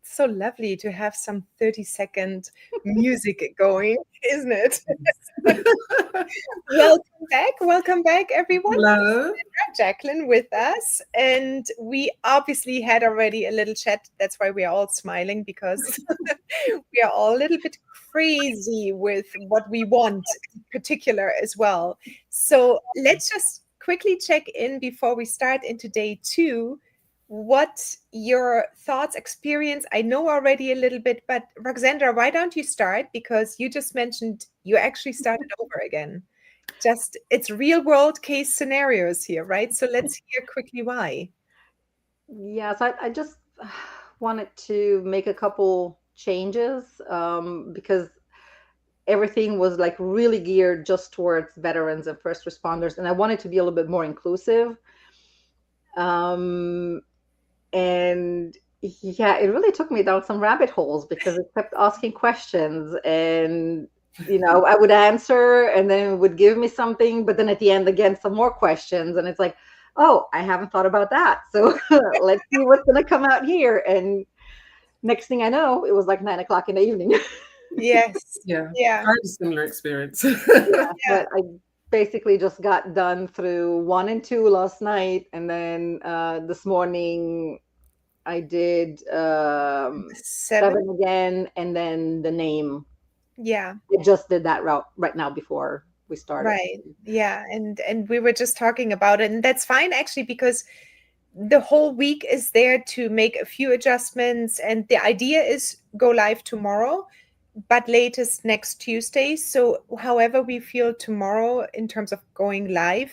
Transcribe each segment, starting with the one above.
It's so lovely to have some 30-second music going, isn't it? Welcome back, everyone. Hello. Jacqueline with us, and we obviously had already a little chat. That's why we are all smiling, because we are all a little bit crazy with what we want in particular as well. So let's just quickly check in before we start into day 2. What your thoughts, experience? I know already a little bit, but Ruxandra, why don't you start? Because you just mentioned you actually started over again. Just it's real world case scenarios here, right? So let's hear quickly why. Yes, I just wanted to make a couple changes because everything was like really geared just towards veterans and first responders, and I wanted to be a little bit more inclusive. And yeah, it really took me down some rabbit holes because it kept asking questions, and I would answer and then it would give me something, but then at the end again some more questions, and it's like, oh, I haven't thought about that. So let's see what's gonna come out here. And next thing I know, it was like 9 o'clock in the evening. Yes. Yeah. Yeah. I had a similar experience. Yeah. But I basically just got done through 1 and 2 last night, and then this morning I did 7 again, and then the name. Yeah. I just did that route right now before we started. Right. Yeah. And we were just talking about it, and that's fine actually, because the whole week is there to make a few adjustments, and the idea is go live tomorrow, but latest next Tuesday. So however we feel tomorrow in terms of going live,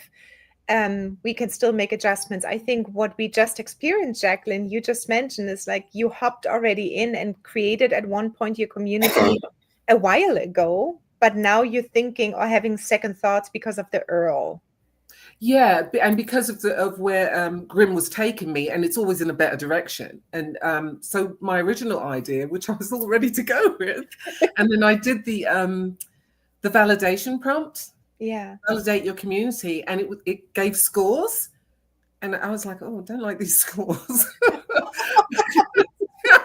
we can still make adjustments. I think what we just experienced, Jacqueline, you just mentioned, is like you hopped already in and created at one point your community a while ago, but now you're thinking or having second thoughts because of the Earl. Yeah, and because of where Grimm was taking me, and it's always in a better direction. And so my original idea, which I was all ready to go with, and then I did the validation prompt. Yeah. Validate your community, and it gave scores, and I was like, oh, I don't like these scores.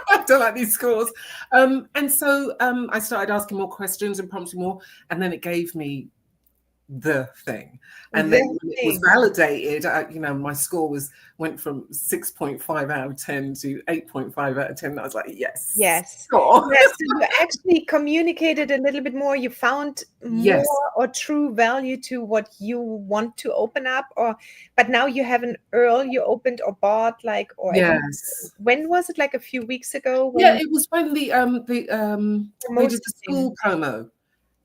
I don't like these scores. And so I started asking more questions and prompting more, and then it gave me the thing. And then when it was validated, my score went from 6.5 out of 10 to 8.5 out of 10. I was like, yes. Sure. Yes. So you actually communicated a little bit more. You found more or true value to what you want to open up, but now you have an Earl you opened or bought, yes. When was it? Like a few weeks ago? It was when we did the Skool promo.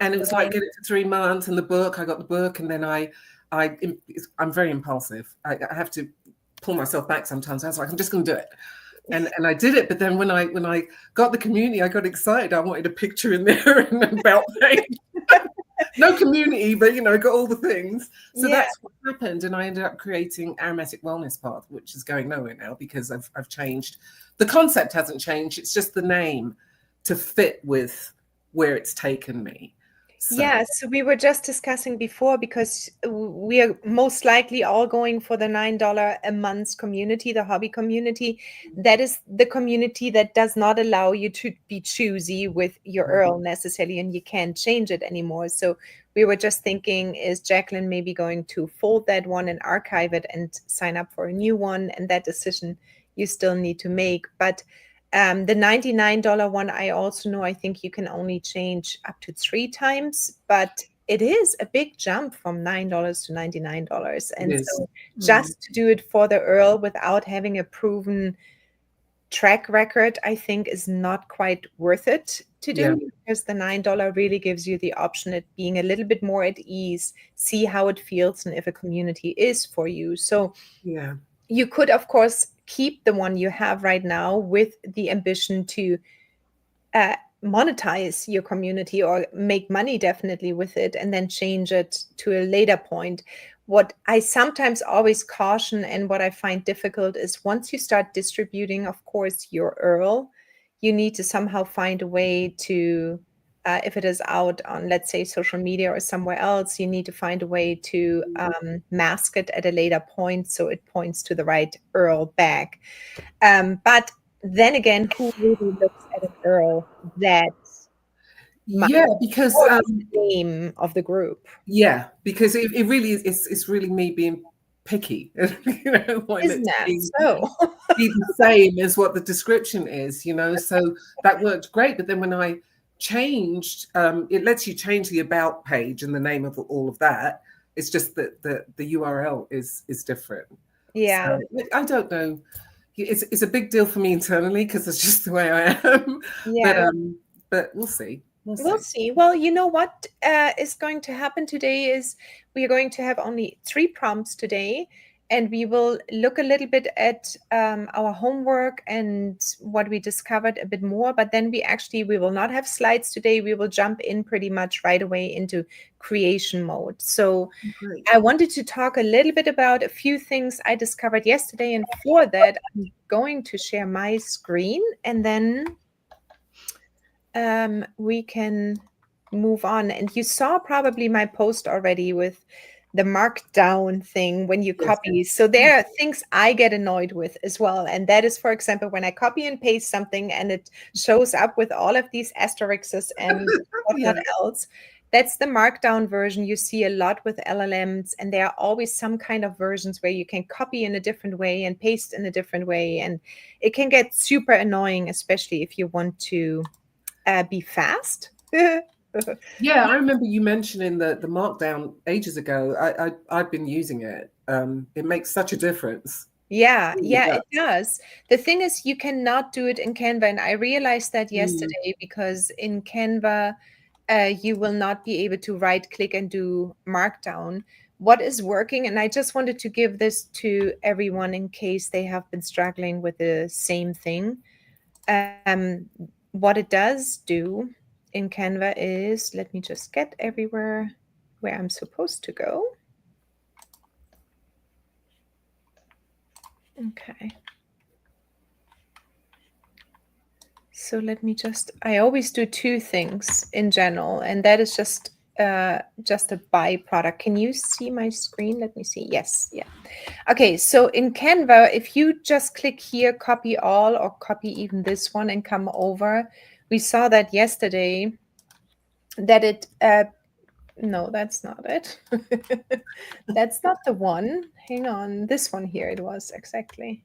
And it was like, get it for 3 months, and I got the book, and then I'm very impulsive. I have to pull myself back sometimes. I was like, I'm just going to do it. And I did it. But then when I got the community, I got excited. I wanted a picture in there and a belt page. No community, but, I got all the things. So that's what happened. And I ended up creating Aromatic Wellness Path, which is going nowhere now because I've changed. The concept hasn't changed. It's just the name to fit with where it's taken me. So we were just discussing before, because we are most likely all going for the $9 a month community, the hobby community. That is the community that does not allow you to be choosy with your Earl necessarily, and you can't change it anymore. So we were just thinking, is Jacqueline maybe going to fold that one and archive it and sign up for a new one? And that decision you still need to make. But the $99 one, I also know, I think you can only change up to 3 times, but it is a big jump from $9 to $99. And so just to do it for the Earl without having a proven track record, I think is not quite worth it to do, because the $9 really gives you the option at being a little bit more at ease, see how it feels, and if a community is for you. So you could, of course, keep the one you have right now with the ambition to monetize your community or make money definitely with it, and then change it to a later point. What I sometimes always caution and what I find difficult is once you start distributing, of course, your Earl, you need to somehow find a way to, if it is out on, let's say, social media or somewhere else, you need to find a way to mask it at a later point so it points to the right Earl bag. But then again, who really looks at a girl that because the name of the group? because it really is. It's really me being picky. You know, Isn't that so? be the same as what the description is. You know, so that worked great. But then when I changed, it lets you change the about page and the name of all of that. It's just that the URL is different. Yeah. So, I don't know. It's a big deal for me internally because it's just the way I am. Yeah. But we'll see. We'll see. Well, you know what is going to happen today is we are going to have only 3 prompts today, and we will look a little bit at our homework and what we discovered a bit more. But then we will not have slides today. We will jump in pretty much right away into creation mode. So I wanted to talk a little bit about a few things I discovered yesterday. And for that, I'm going to share my screen, and then we can move on. And you saw probably my post already with the markdown thing when you copy. So there are things I get annoyed with as well. And that is, for example, when I copy and paste something and it shows up with all of these asterisks and whatnot else. That's the markdown version you see a lot with LLMs. And there are always some kind of versions where you can copy in a different way and paste in a different way. And it can get super annoying, especially if you want to be fast. Yeah, I remember you mentioning the markdown ages ago. I've been using it. It makes such a difference. Yeah, it does. The thing is, you cannot do it in Canva, and I realized that yesterday because in Canva, you will not be able to right-click and do markdown. What is working, and I just wanted to give this to everyone in case they have been struggling with the same thing. What it does do in Canva is, let me just get everywhere where I'm supposed to go. Okay. So let me I always do 2 things in general, and that is just a byproduct. Can you see my screen? Let me see. Yes. Yeah. Okay. So in Canva, if you just click here, copy all, or copy even this one and come over, we saw that yesterday that it, no, that's not it. That's not the one. Hang on. This one here it was exactly.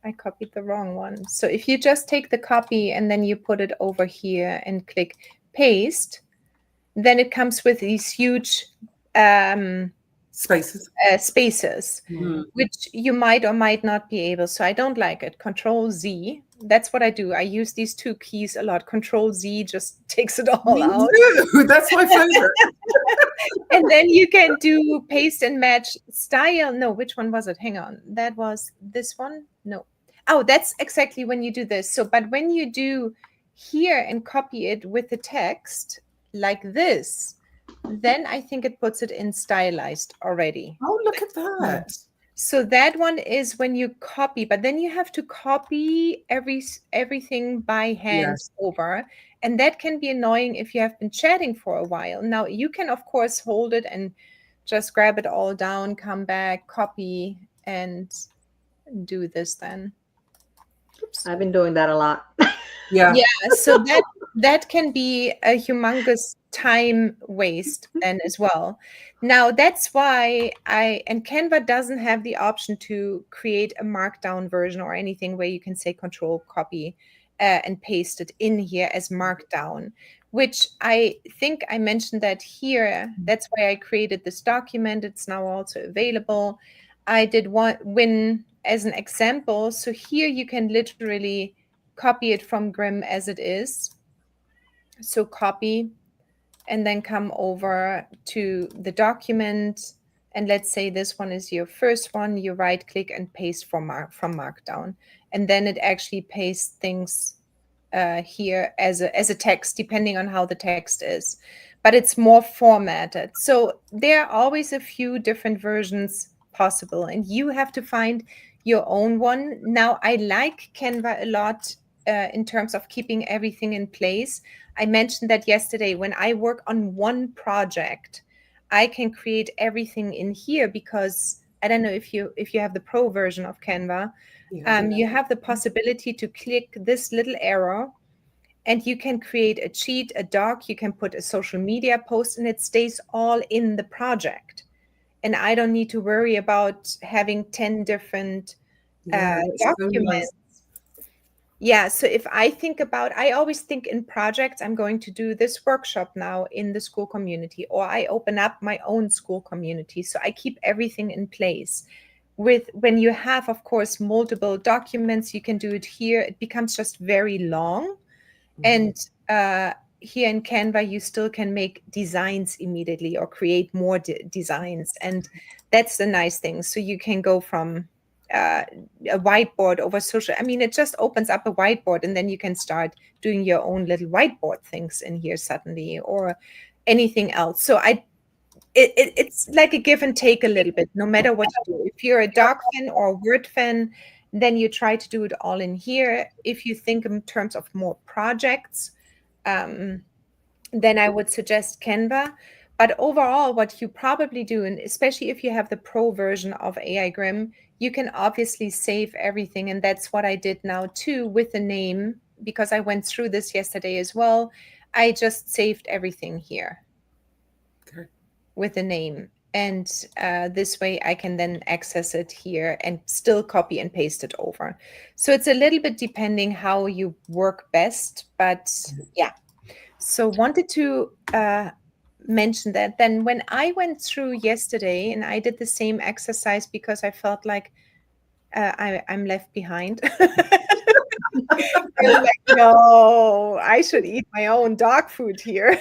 I copied the wrong one. So if you just take the copy and then you put it over here and click paste, then it comes with these huge spaces, which you might or might not be able. So I don't like it. Control Z. That's what I do. I use these 2 keys a lot. Control Z just takes it all out. That's my favorite. And then you can do paste and match style. No, which one was it? Hang on. That was this one? No. Oh, that's exactly when you do this. So, but when you do here and copy it with the text like this, then I think it puts it in stylized already. Oh, look at that. So that one is when you copy, but then you have to copy everything by hand over. And that can be annoying if you have been chatting for a while. Now, you can, of course, hold it and just grab it all down, come back, copy, and do this then. Oops. I've been doing that a lot. Yeah, so that can be a humongous time waste then as well. Now, that's why and Canva doesn't have the option to create a markdown version or anything where you can say control copy and paste it in here as markdown, which I think I mentioned that here. That's why I created this document. It's now also available. I did win as an example. So here you can literally copy it from Grim as it is. So copy and then come over to the document. And let's say this one is your first one. You right click and paste from Markdown. And then it actually pastes things here as a text, depending on how the text is. But it's more formatted. So there are always a few different versions possible. And you have to find your own one. Now, I like Canva a lot in terms of keeping everything in place. I mentioned that yesterday. When I work on one project, I can create everything in here because I don't know if you have the pro version of Canva, You have the possibility to click this little arrow, and you can create a cheat, a doc, you can put a social media post, and it stays all in the project. And I don't need to worry about having 10 different documents. Yeah, so if I think about, I always think in projects, I'm going to do this workshop now in the Skool community, or I open up my own Skool community. So I keep everything in place. When you have, of course, multiple documents, you can do it here. It becomes just very long. And here in Canva, you still can make designs immediately or create more designs. And that's the nice thing. So you can go from a whiteboard over social. I mean, it just opens up a whiteboard, and then you can start doing your own little whiteboard things in here suddenly, or anything else. So it's like a give and take a little bit, no matter what you do. If you're a doc fan or a Word fan, then you try to do it all in here. If you think in terms of more projects, then I would suggest Canva. But overall, what you probably do, and especially if you have the pro version of AI Grim, you can obviously save everything. And that's what I did now too with the name, because I went through this yesterday as well. I just saved everything here with the name. And this way I can then access it here and still copy and paste it over. So it's a little bit depending how you work best, but yeah. So wanted to mention that. Then when I went through yesterday, and I did the same exercise because I felt like I'm left behind. I was like, no, I should eat my own dog food here.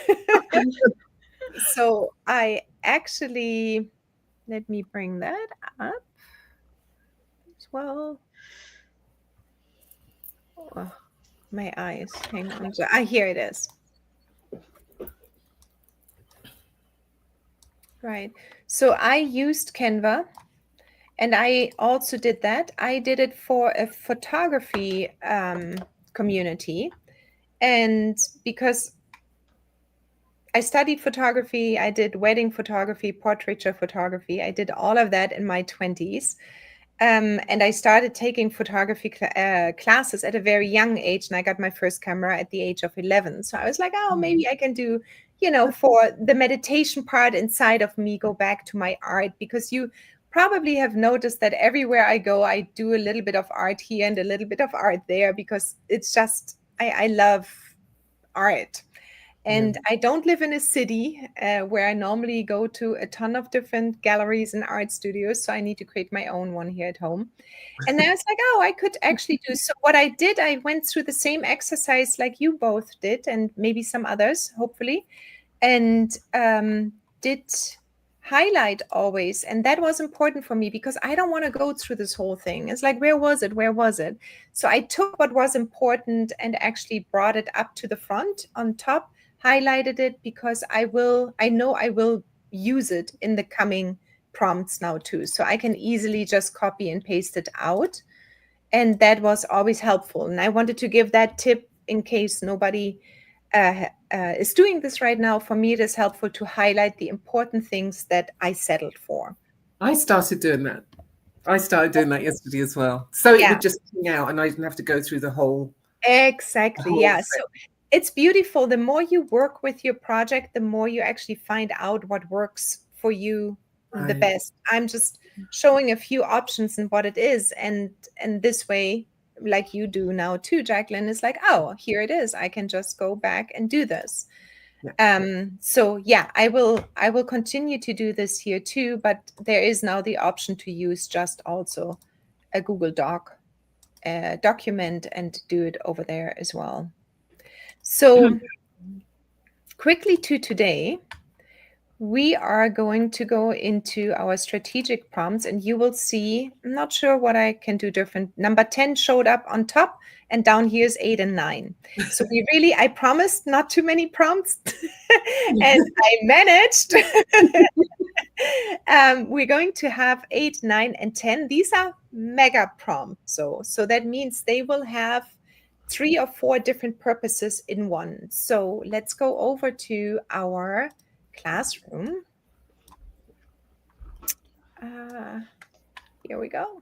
So I actually, let me bring that up as well. Oh, my eyes, hang on. Here it is. Right. So I used Canva, and I also did that. I did it for a photography community. And because I studied photography, I did wedding photography, portraiture photography. I did all of that in my 20s. And I started taking photography classes at a very young age, and I got my first camera at the age of 11. So I was like, oh, maybe I can do, for the meditation part inside of me, go back to my art, because you probably have noticed that everywhere I go, I do a little bit of art here and a little bit of art there, because it's just, I love art. And I don't live in a city where I normally go to a ton of different galleries and art studios. So I need to create my own one here at home. And then I was like, oh, I could actually do. So what I did, I went through the same exercise like you both did, and maybe some others, hopefully, and did highlight always. And that was important for me, because I don't want to go through this whole thing. It's like, where was it? Where was it? So I took what was important and actually brought it up to the front on top, highlighted it, because I know I will use it in the coming prompts now too. So I can easily just copy and paste it out. And that was always helpful. And I wanted to give that tip in case nobody is doing this right now. For me, it is helpful to highlight the important things that I settled for. I started doing that. Yesterday as well. So it would just hang out, and I didn't have to go through the whole. Exactly. Yeah. So it's beautiful. The more you work with your project, the more you actually find out what works for you the best. I'm just showing a few options and what it is. And this way, like you do now too, Jacqueline, is like, oh, here it is. I can just go back and do this. So yeah, I will continue to do this here too, but there is now the option to use just also a Google Doc document and do it over there as well. So quickly to today, we are going to go into our strategic prompts, and you will see, I'm not sure what I can do different. Number 10 showed up on top, and down here is 8 and 9. So I promised not too many prompts, and I managed. We're going to have 8, 9, and 10. These are mega prompts. So that means they will have 3 or 4 different purposes in one. So let's go over to our classroom. Here we go.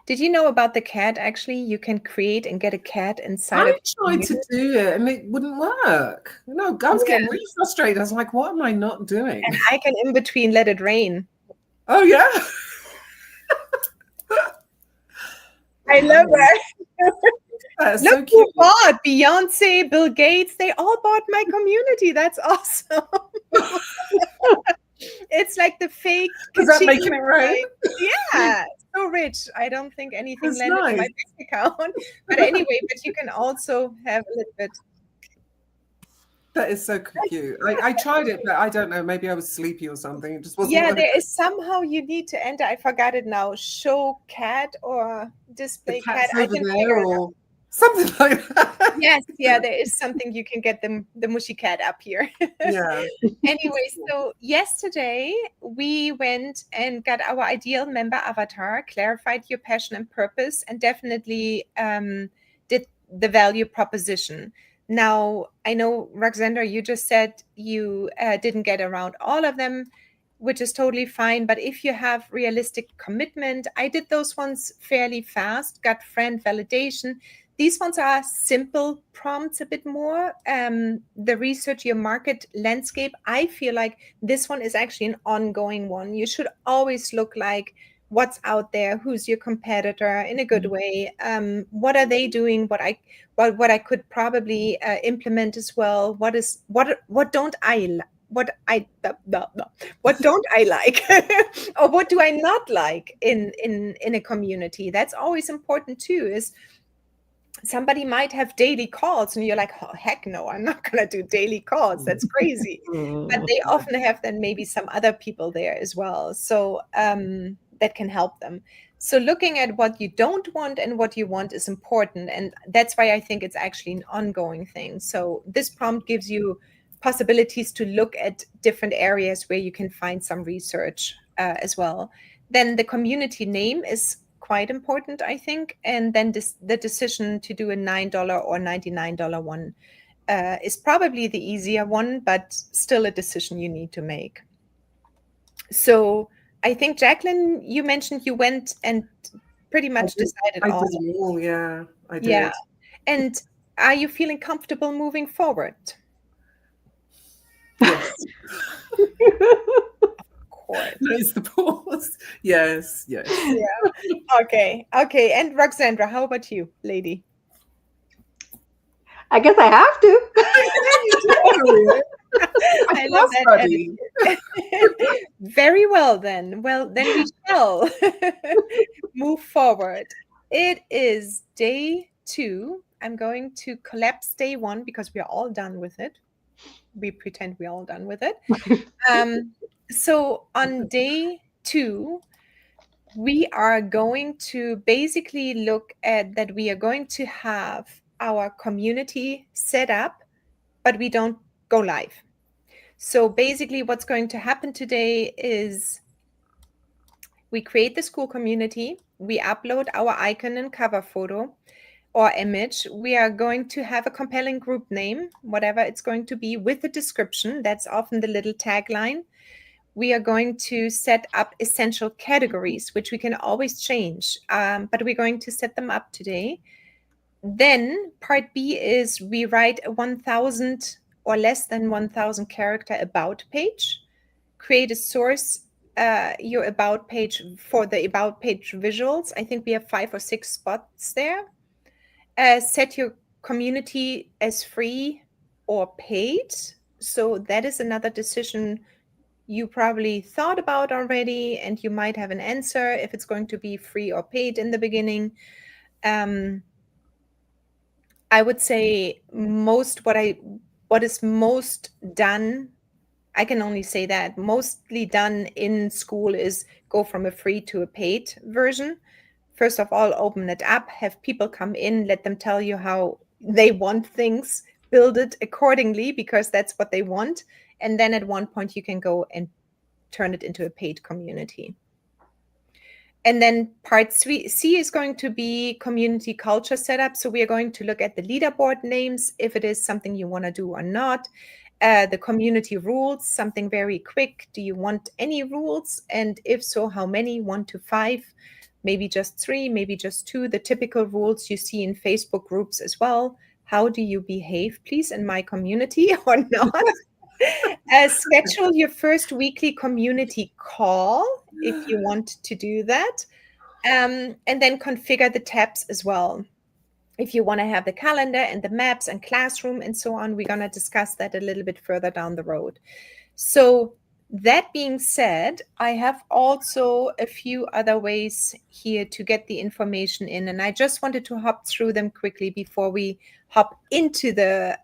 Did you know about the cat? Actually, you can create and get a cat inside. I tried to do it and it wouldn't work. No, I was getting really frustrated. I was like, what am I not doing? And I can in between let it rain. Oh, yeah. I love that. That's Look so who cute. bought Beyonce, Bill Gates. They all bought my community. That's awesome. It's like the fake. Is that making it rain? Yeah, so rich. I don't think anything That's landed in my nice. bank account. But anyway, but you can also have a little bit. That is so cute. I tried it, but I don't know. Maybe I was sleepy or something. It just wasn't. Yeah, working. there is somehow you need to enter. I forgot it now. Show cat or display cat. I can figure it out. Something like that. Yes, yeah, there is something you can get the mushy cat up here. Yeah. Anyway, so yesterday we went and got our ideal member avatar, clarified your passion and purpose, and definitely did the value proposition. Now, I know, Ruxandra, you just said you didn't get around all of them, which is totally fine. But if you have realistic commitment, I did those ones fairly fast, got friend validation. These ones are simple prompts a bit more. The research your market landscape, I feel like this one is actually an ongoing one. You should always look like what's out there, who's your competitor in a good way. What are they doing? What I could probably implement as well. What don't I what don't I like or what do I not like in a community? That's always important too, is somebody might have daily calls and you're like, oh, heck no, I'm not going to do daily calls. That's crazy. But they often have then maybe some other people there as well. So that can help them. So looking at what you don't want and what you want is important. And that's why I think it's actually an ongoing thing. So this prompt gives you possibilities to look at different areas where you can find some research as well. Then the community name is quite important, I think. And then the decision to do a $9 or $99 one is probably the easier one, but still a decision you need to make. So I think, Jacqueline, you mentioned you went and pretty much decided all. I did them all, yeah. I did. Yeah. And are you feeling comfortable moving forward? Yes. There's the pause. Yes. Yeah. Okay. And Ruxandra, how about you, lady? I guess I have to. I love that. Very well, then. Well, then we shall move forward. It is day 2. I'm going to collapse day 1 because we are all done with it. We pretend we're all done with it. So on day 2, we are going to basically look at that we are going to have our community set up, but we don't go live. So basically what's going to happen today is we create the Skool community, we upload our icon and cover photo or image. We are going to have a compelling group name, whatever it's going to be, with a description. That's often the little tagline. We are going to set up essential categories, which we can always change, but we're going to set them up today. Then part B is we write a 1,000 or less than 1,000 character about page, create a source, your about page for the about page visuals. I think we have 5 or 6 spots there. Set your community as free or paid. So that is another decision you probably thought about already, and you might have an answer if it's going to be free or paid in the beginning. I would say what is most done, I can only say that, mostly done in Skool is go from a free to a paid version. First of all, open it up, have people come in, let them tell you how they want things, build it accordingly because that's what they want. And then at one point you can go and turn it into a paid community. And then part C is going to be community culture setup. So we are going to look at the leaderboard names, if it is something you want to do or not. The community rules, something very quick. Do you want any rules? And if so, how many? 1 to 5. maybe just 3, maybe just 2, the typical rules you see in Facebook groups as well. How do you behave, please, in my community or not? Schedule your first weekly community call if you want to do that. And then configure the tabs as well. If you want to have the calendar and the maps and classroom and so on, we're going to discuss that a little bit further down the road. So that being said, I have also a few other ways here to get the information in, and I just wanted to hop through them quickly before we hop into the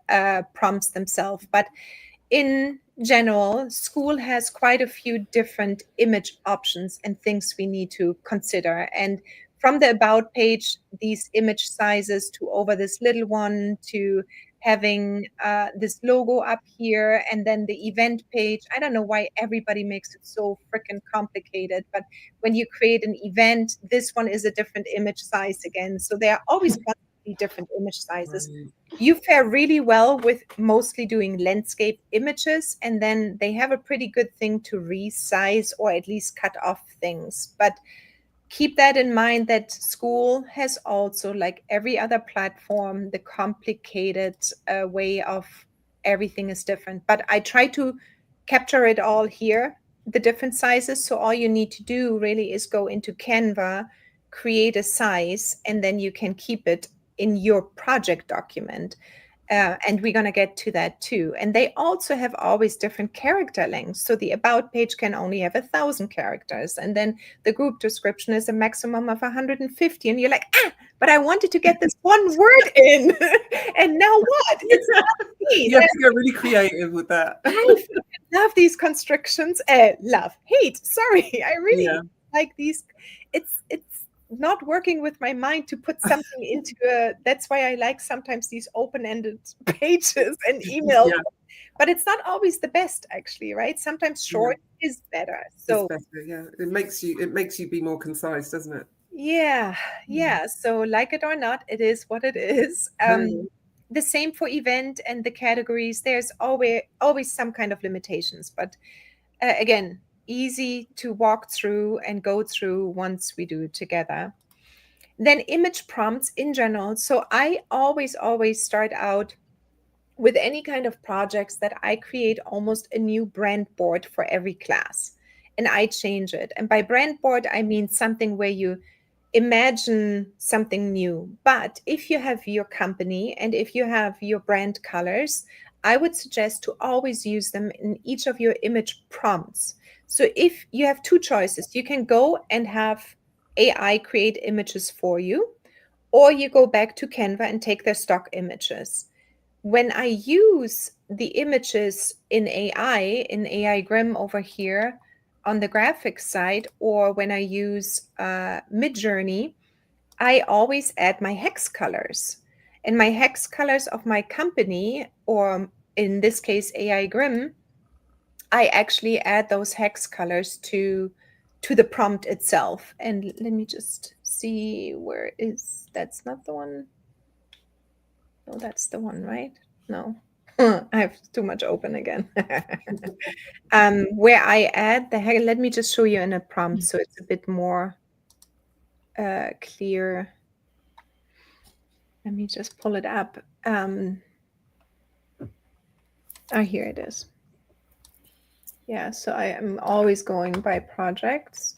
prompts themselves. But in general, Skool has quite a few different image options and things we need to consider. And from the about page, these image sizes to over this little one to having this logo up here, and then the event page. I don't know why everybody makes it so freaking complicated, but when you create an event, this one is a different image size again. So they are always constantly different image sizes. You fare really well with mostly doing landscape images, and then they have a pretty good thing to resize or at least cut off things. But keep that in mind that Skool has also, like every other platform, the complicated way of everything is different. But I try to capture it all here, the different sizes. So all you need to do really is go into Canva, create a size, and then you can keep it in your project document. And we're going to get to that too. And they also have always different character lengths. So the about page can only have 1,000 characters. And then the group description is a maximum of 150. And you're like, but I wanted to get this one word in. And now what? It's not me. You have to get really creative with that. I love these constrictions. Hate. Sorry. I really like these. It's not working with my mind to put something into that's why I like sometimes these open-ended pages and emails. But it's not always the best, actually, right? Sometimes short is better. So it's better, it makes you be more concise, doesn't it? Yeah. So like it or not, it is what it is. The same for event and the categories. There's always some kind of limitations, but again, easy to walk through and go through once we do it together. Then image prompts in general. So I always start out with any kind of projects that I create almost a new brand board for every class, and I change it. And by brand board, I mean something where you imagine something new. But if you have your company and if you have your brand colors, I would suggest to always use them in each of your image prompts. So if you have 2 choices, you can go and have AI create images for you, or you go back to Canva and take their stock images. When I use the images in AI Grim over here on the graphics side, or when I use Midjourney, I always add my hex colors. And my hex colors of my company, or in this case, AI Grim, I actually add those hex colors to the prompt itself. And let me just see that's not the one. No, that's the one, right? No, I have too much open again. Where I add let me just show you in a prompt so it's a bit more clear. Let me just pull it up. Here it is. Yeah, so I am always going by projects.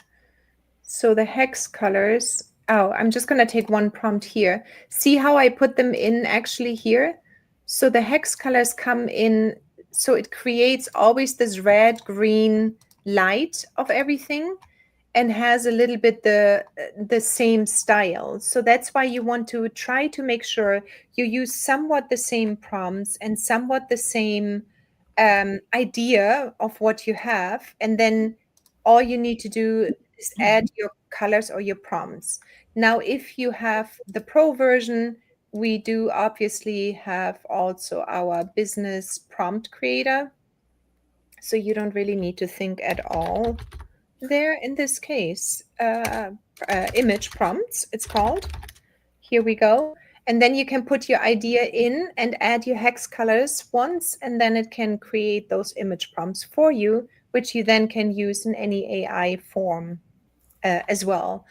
So the hex colors, I'm just going to take one prompt here. See how I put them in actually here? So the hex colors come in, so it creates always this red, green light of everything and has a little bit the same style. So that's why you want to try to make sure you use somewhat the same prompts and somewhat the same idea of what you have. And then all you need to do is add your colors or your prompts. Now, if you have the pro version, we do obviously have also our business prompt creator. So you don't really need to think at all there in this case. Image prompts, it's called. Here we go. And then you can put your idea in and add your hex colors once, and then it can create those image prompts for you, which you then can use in any AI form as well.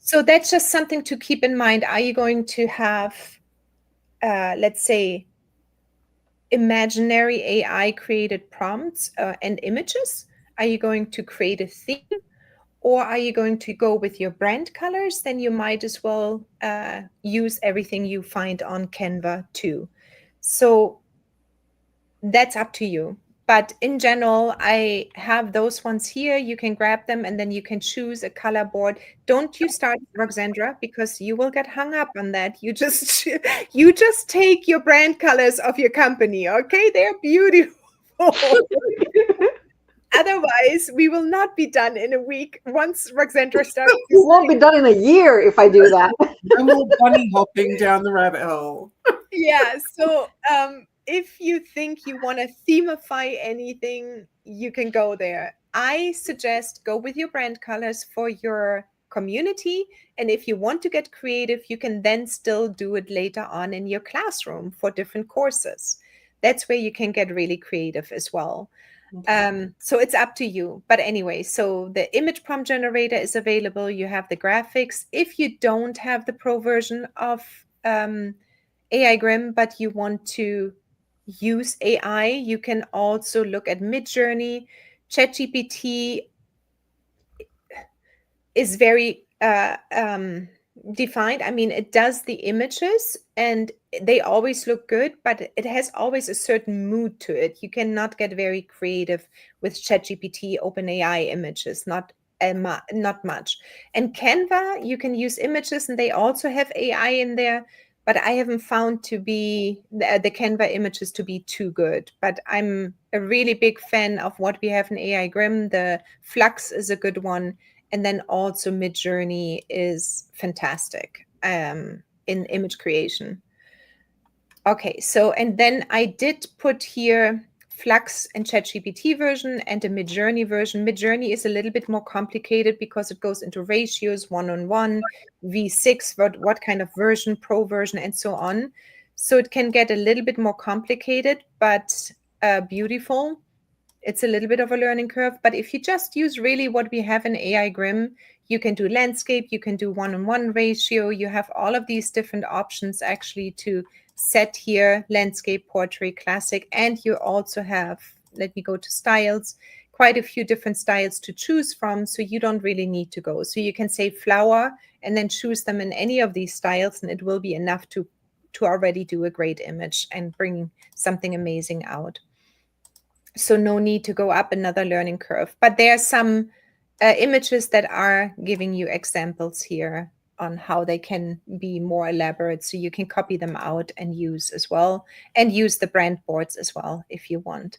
So that's just something to keep in mind. Are you going to have, let's say, imaginary AI created prompts and images? Are you going to create a theme? Or are you going to go with your brand colors? Then you might as well use everything you find on Canva too. So that's up to you. But in general, I have those ones here. You can grab them and then you can choose a color board. Don't you start, Ruxandra, because you will get hung up on that. You just you just take your brand colors of your company, okay? They're beautiful. Otherwise, we will not be done in a week once Ruxandra starts. You won't be done in a year if I do that. No more bunny hopping down the rabbit hole. Yeah, so if you think you want to themify anything, you can go there. I suggest go with your brand colors for your community. And if you want to get creative, you can then still do it later on in your classroom for different courses. That's where you can get really creative as well. So it's up to you. But anyway, so the image prompt generator is available. You have the graphics. If you don't have the pro version of AI Grim, but you want to use AI, you can also look at Midjourney. ChatGPT is very defined. I mean, it does the images and they always look good, but it has always a certain mood to it. You cannot get very creative with ChatGPT, OpenAI images, not much. And Canva, you can use images and they also have AI in there, but I haven't found to be the Canva images to be too good. But I'm a really big fan of what we have in AI Grim. The Flux is a good one. And then also Midjourney is fantastic in image creation. Okay, so, and then I did put here Flux and ChatGPT version and a Midjourney version. Midjourney is a little bit more complicated because it goes into ratios, 1-on-1, V6, what kind of version, pro version, and so on. So it can get a little bit more complicated, but beautiful. It's a little bit of a learning curve, but if you just use really what we have in AI Grim, you can do landscape, you can do 1-on-1 ratio, you have all of these different options actually to set here, landscape, portrait, classic, and you also have, let me go to styles, quite a few different styles to choose from, so you don't really need to go. So you can say flower and then choose them in any of these styles, and it will be enough to already do a great image and bring something amazing out. So no need to go up another learning curve. But there are some images that are giving you examples here on how they can be more elaborate. So you can copy them out and use as well, and use the brand boards as well if you want.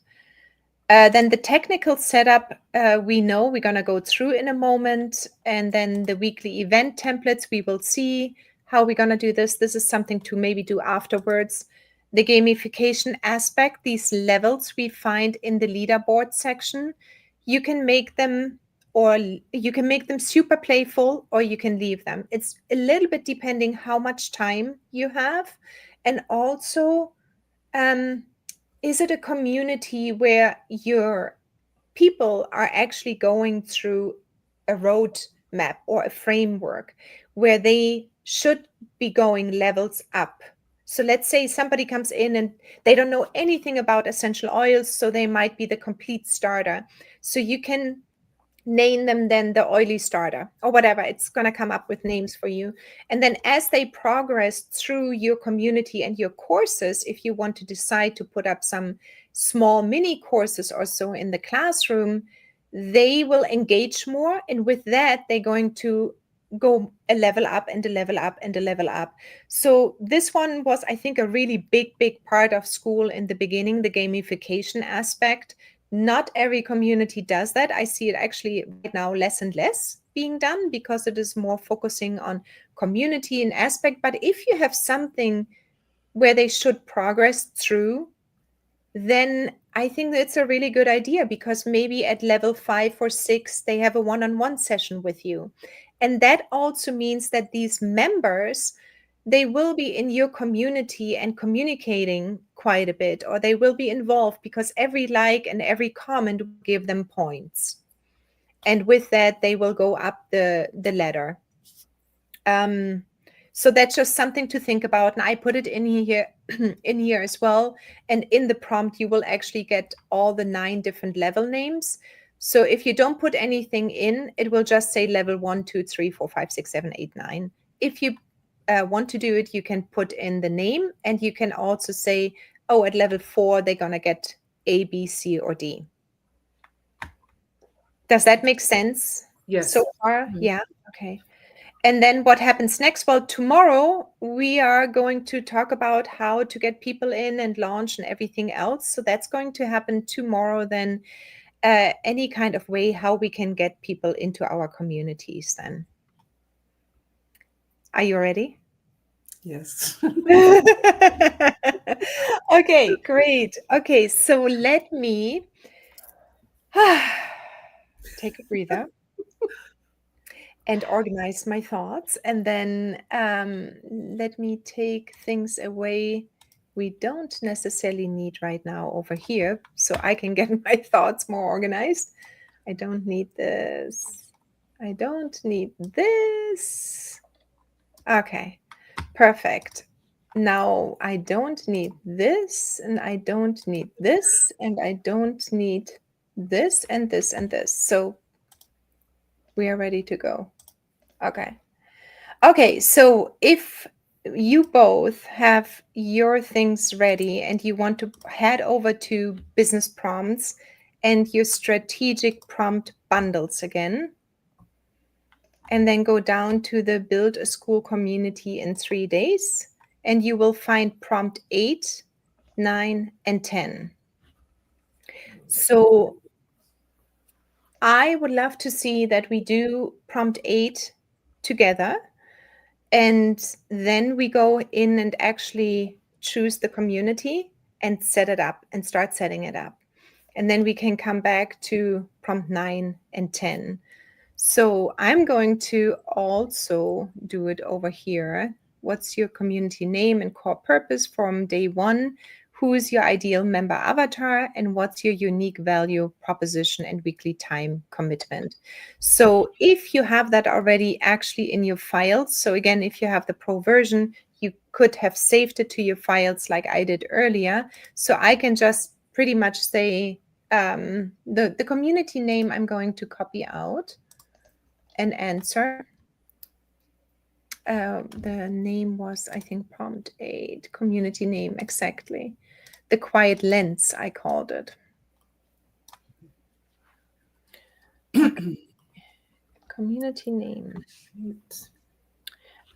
Then the technical setup, we know we're going to go through in a moment. And then the weekly event templates, we will see how we're going to do this. This is something to maybe do afterwards. The gamification aspect, these levels we find in the leaderboard section, you can make them, or you can make them super playful, or you can leave them. It's a little bit depending how much time you have. And also, is it a community where your people are actually going through a road map or a framework where they should be going levels up? So let's say somebody comes in and they don't know anything about essential oils, so they might be the complete starter. So you can name them then the oily starter or whatever. It's going to come up with names for you. And then as they progress through your community and your courses, if you want to decide to put up some small mini courses or so in the classroom, they will engage more. And with that, they're going to go a level up and a level up and a level up. So this one was, I think, a really big part of Skool in the beginning, the gamification aspect. Not every community does that. I see it actually right now less and less being done because it is more focusing on community and aspect. But if you have something where they should progress through, then I think it's a really good idea, because maybe at level 5 or 6, they have a one-on-one session with you. And that also means that these members, they will be in your community and communicating quite a bit, or they will be involved because every like and every comment will give them points. And with that, they will go up the ladder. So that's just something to think about. And I put it in here, in here as well. And in the prompt, you will actually get all the 9 different level names. So if you don't put anything in, it will just say level 1, 2, 3, 4, 5, 6, 7, 8, 9. If you want to do it, you can put in the name, and you can also say, oh, at level 4, they're going to get A, B, C, or D. Does that make sense? Yes. So far? Yeah. Okay. And then what happens next? Well, tomorrow we are going to talk about how to get people in and launch and everything else. So that's going to happen tomorrow then. Any kind of way how we can get people into our communities then. Are you ready? Yes. Okay, great. Okay, so let me take a breather and organize my thoughts, and then let me take things away we don't necessarily need right now over here, so I can get my thoughts more organized. I don't need this. I don't need this. Okay, perfect. Now I don't need this, and I don't need this, and I don't need this, and this, and this. So we are ready to go. Okay. Okay, so if you both have your things ready and you want to head over to business prompts and your strategic prompt bundles again, and then go down to the build a school community in 3 days, and you will find prompt 8, 9, and 10. So I would love to see that we do prompt 8 together. And then we go in and actually choose the community and set it up and start setting it up. And then we can come back to prompt 9 and 10. So I'm going to also do it over here. What's your community name and core purpose from day 1? Who is your ideal member avatar, and what's your unique value proposition and weekly time commitment? So if you have that already actually in your files, so again, if you have the pro version, you could have saved it to your files like I did earlier. So I can just pretty much say the community name I'm going to copy out and answer. The name was, I think, prompt 8, community name, exactly. The quiet lens, I called it. Community name.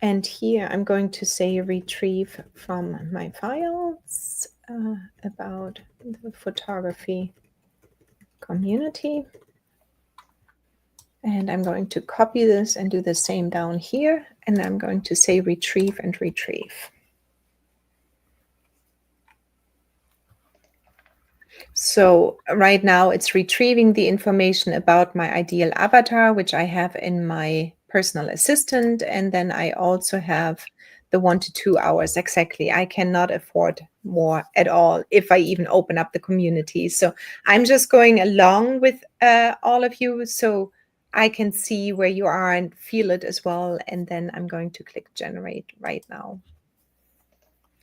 And here I'm going to say retrieve from my files about the photography community. And I'm going to copy this and do the same down here. And I'm going to say retrieve and retrieve. So right now it's retrieving the information about my ideal avatar, which I have in my personal assistant. And then I also have the 1 to 2 hours exactly. I cannot afford more at all if I even open up the community. So I'm just going along with all of you so I can see where you are and feel it as well. And then I'm going to click generate right now.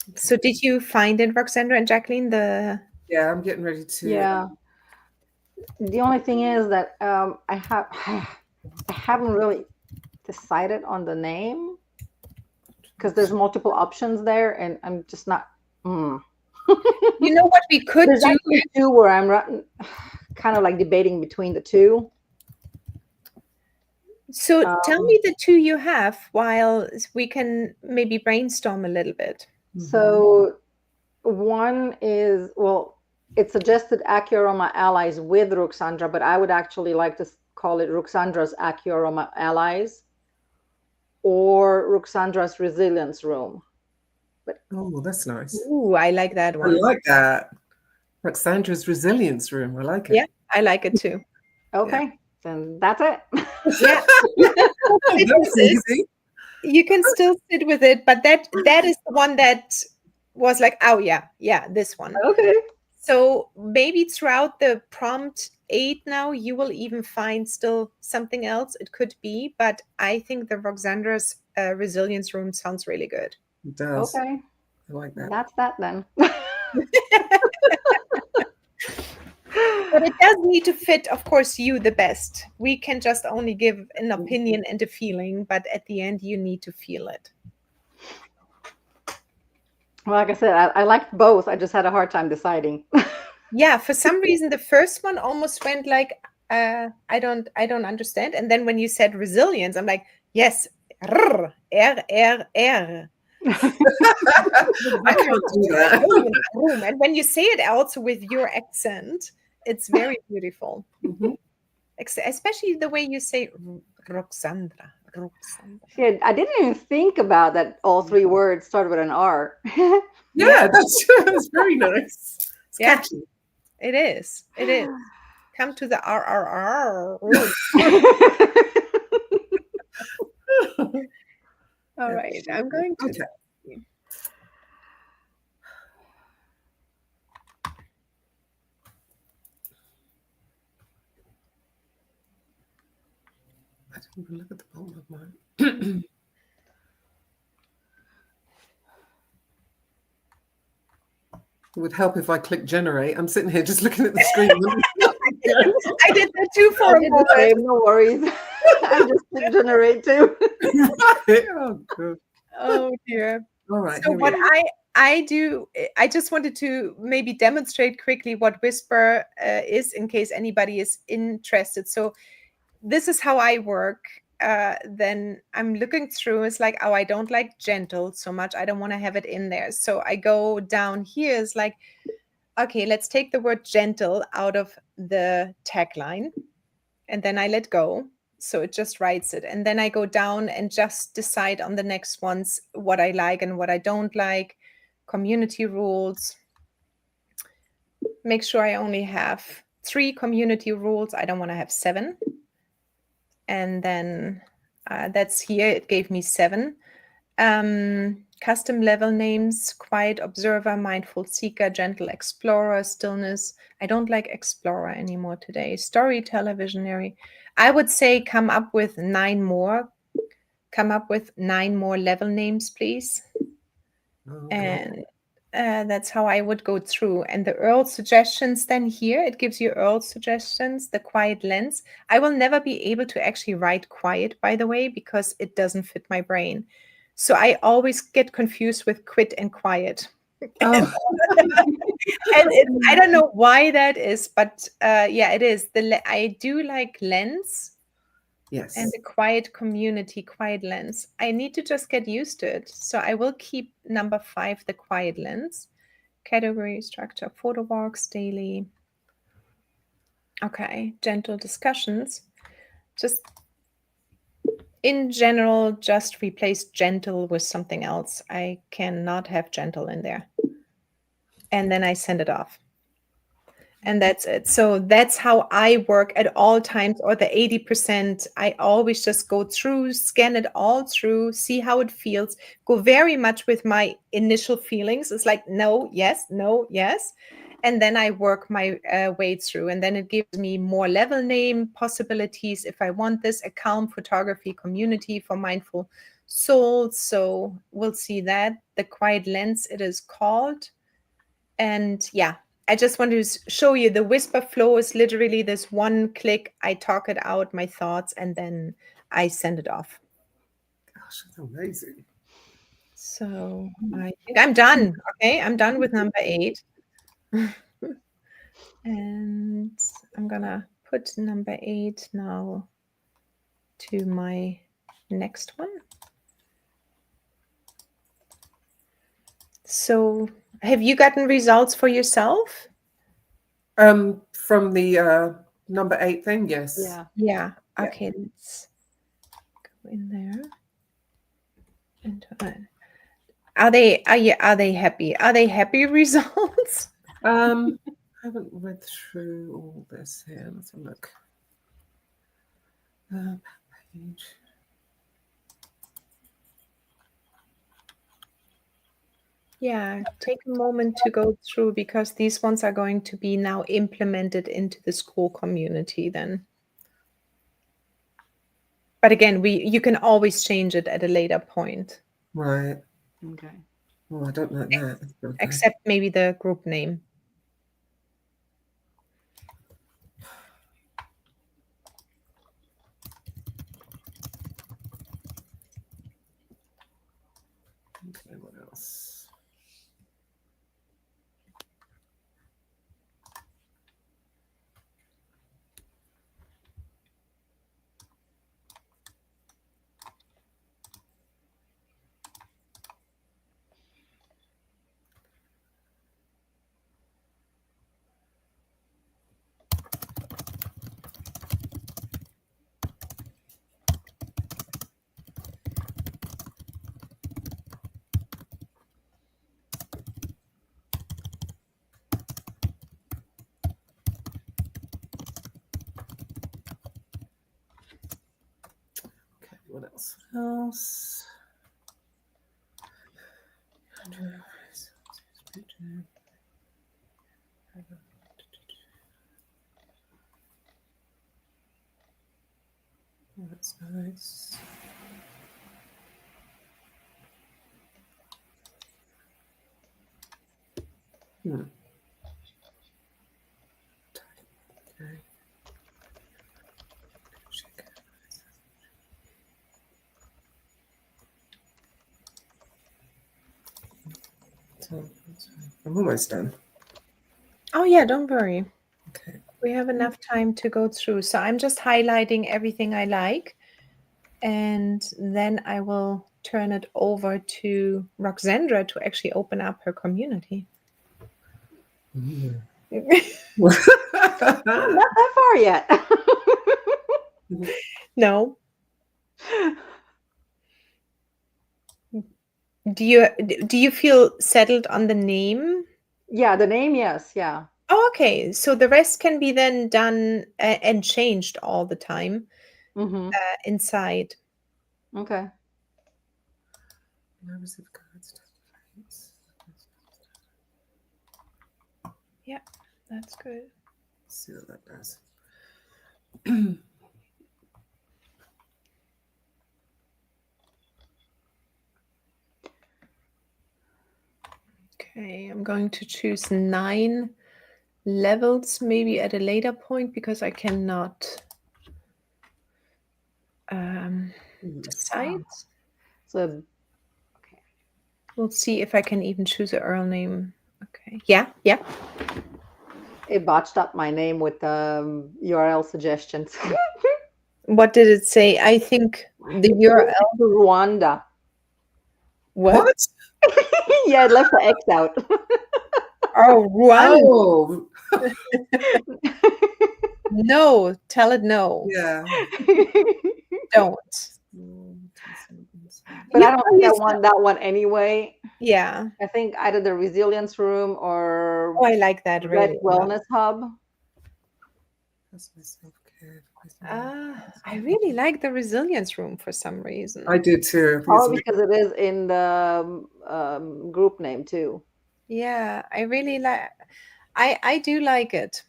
Okay. So did you find it, Ruxandra and Jacqueline, the... Yeah, I'm getting ready to. Yeah. The only thing is that I haven't really decided on the name because there's multiple options there, and I'm just not. You know what we could there's do? Two where I'm kind of like debating between the two. So tell me the 2 you have while we can maybe brainstorm a little bit. So one is, well, it suggested Acuaroma Allies with Ruxandra, but I would actually like to call it Ruxandra's Acuaroma Allies or Ruxandra's Resilience Room. But oh, that's nice. Ooh, I like that one. I like that. Ruxandra's Resilience Room. I like it. Yeah, I like it too. Okay, then that's it. Yeah. That was easy. You can still sit with it, but that is the one that was like, oh yeah, this one. Okay. So maybe throughout the prompt 8 now, you will even find still something else. It could be, but I think the Ruxandra's resilience room sounds really good. It does. Okay. I like that. That's that then. But it does need to fit, of course, you the best. We can just only give an opinion and a feeling, but at the end, you need to feel it. Well, like I said, I liked both. I just had a hard time deciding. Yeah, for some reason, the first one almost went like, I don't understand. And then when you said resilience, I'm like, yes, R. I can't do that. And when you say it also with your accent, it's very beautiful. Especially the way you say Ruxandra. Yeah, I didn't even think about that all three words start with an R. Yeah, that's very nice. It's catchy. It is. It is. Come to the RRR. All right. I'm going to. Okay. I didn't even look at the bottom of mine. It would help if I click generate. I'm sitting here just looking at the screen. I did that too for a moment. No worries. I just click generate too. Oh, good. Oh dear. All right. So what I do, I just wanted to maybe demonstrate quickly what Whisper is in case anybody is interested. So this is how I work. Then I'm looking through, it's like, oh, I don't like gentle so much. I don't want to have it in there. So I go down here. It's like, okay, let's take the word gentle out of the tagline. And then I let go. So it just writes it. And then I go down and just decide on the next ones what I like and what I don't like. Community rules. Make sure I only have 3 community rules. I don't want to have 7. And then that's here. It gave me 7. Custom level names: quiet observer, mindful seeker, gentle explorer, stillness. I don't like explorer anymore today. Storyteller, visionary. I would say come up with 9 more. Come up with 9 more level names, please. And that's how I would go through. And the URL suggestions then here, it gives you URL suggestions, the quiet lens. I will never be able to actually write quiet, by the way, because it doesn't fit my brain. So I always get confused with quit and quiet. And I don't know why that is, but yeah, it is. I do like lens. Yes. And the quiet community, quiet lens. I need to just get used to it. So I will keep number 5, the quiet lens. Category, structure, photo walks, daily. Okay, gentle discussions. Just in general, just replace gentle with something else. I cannot have gentle in there. And then I send it off. And that's it. So that's how I work at all times, or the 80%. I always just go through, scan it all through, see how it feels, go very much with my initial feelings. It's like, no, yes, no, yes. And then I work my way through. And then it gives me more level name possibilities. If I want this, account, photography, community for mindful souls. So we'll see that. The quiet lens, it is called. And yeah. I just want to show you the Whisper flow is literally this one click. I talk it out, my thoughts, and then I send it off. Gosh, that's amazing. So I think I'm done. Okay, I'm done with number 8. And I'm gonna put number 8 now to my next one. So have you gotten results for yourself? From the number 8 thing, yes. Yeah. Okay, let's go in there. And are they happy? Are they happy results? I haven't read through all this here. Let's have a look. Page. Yeah, take a moment to go through, because these ones are going to be now implemented into the Skool community then. But again, you can always change it at a later point. Right. Okay. Oh, I don't like that. Okay. Except maybe the group name. Okay, what else? Okay, what else? Oh, that's nice. Okay. I'm almost done. Oh yeah, don't worry. Okay. We have enough time to go through. So I'm just highlighting everything I like, and then I will turn it over to Ruxandra to actually open up her community. Not that far yet. No. Do you feel settled on the name? Yeah, the name, yes, yeah. Oh, okay. So the rest can be then done and changed all the time inside. Okay. Yeah, that's good. Let's see what that does. Okay, I'm going to choose 9 levels maybe at a later point because I cannot decide. So, okay. We'll see if I can even choose a URL name. Okay. Yeah. It botched up my name with URL suggestions. What did it say? I think the URL. Rwanda. What? Yeah, it left the X out. Oh, Rwanda. Oh. No, tell it no. Yeah. Don't. But I don't think I want that one anyway. Yeah. I think either the Resilience Room or I like that really. Wellness Hub. That's my self-care. I really like the Resilience Room for some reason. I do too. Probably because it is in the group name too. Yeah, I really like. I do like it.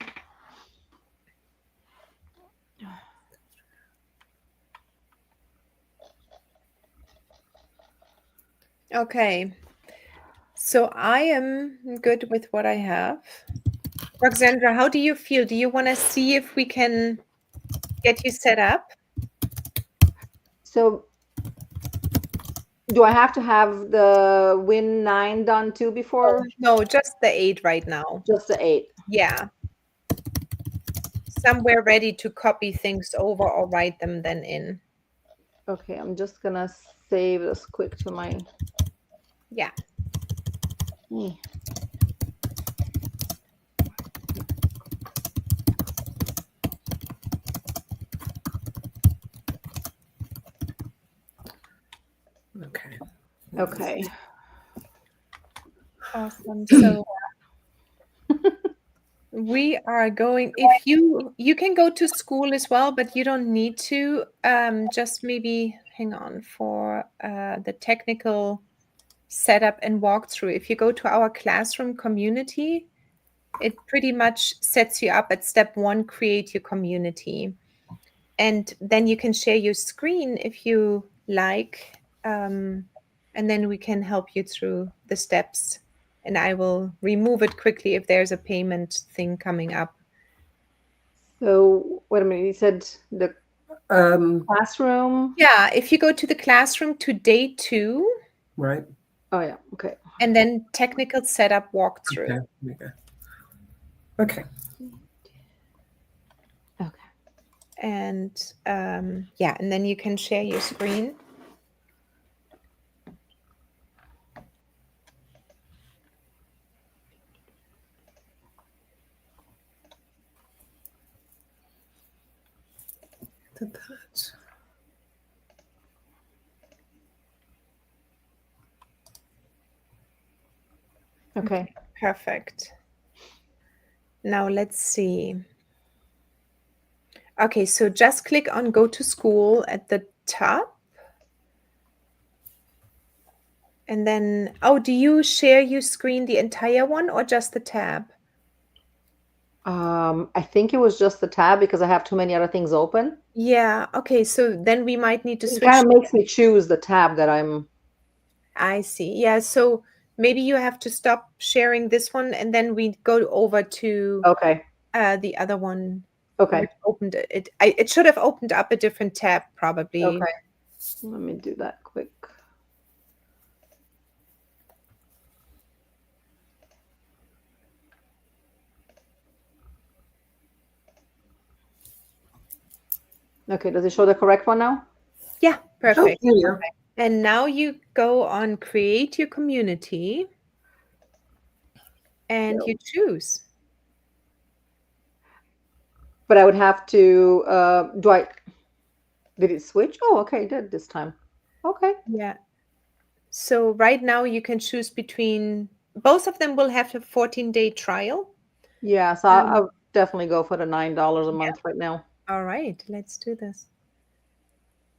Okay. So I am good with what I have. Ruxandra, how do you feel? Do you want to see if we can get you set up? So do I have to have the Win 9 done too before? No, just the 8 right now. Just the 8. Yeah. Somewhere ready to copy things over or write them then in. Okay, I'm just gonna save this quick to my. Yeah. Okay. Awesome. So we are going, if you can go to Skool as well, but you don't need to. Just maybe hang on for the technical setup and walkthrough. If you go to our classroom community, it pretty much sets you up at step 1, create your community. And then you can share your screen if you like. And then we can help you through the steps. And I will remove it quickly if there's a payment thing coming up. So wait a minute, you said the classroom? Yeah, if you go to the classroom to day 2. Right. Oh yeah, okay. And then technical setup walkthrough. Okay, there you go. Okay. Okay. And yeah, and then you can share your screen. Did that. Okay. Perfect. Now let's see. Okay, so just click on Go to School at the top. And then, oh, do you share your screen, the entire one, or just the tab? I think it was just the tab because I have too many other things open. Yeah, okay, so then we might need to switch. It kind of makes me choose the tab that I'm... I see. Yeah, so maybe you have to stop sharing this one and then we go over to the other one. Okay. It opened it. It should have opened up a different tab probably. Okay. Let me do that quick. Okay, does it show the correct one now? Yeah, perfect. Oh, yeah. Okay. And now you go on create your community and you choose. But I would have to, did it switch? Oh, okay, it did this time. Okay. Yeah. So right now you can choose between, both of them will have a 14-day trial. Yeah, so I'll definitely go for the $9 a month right now. All right, let's do this.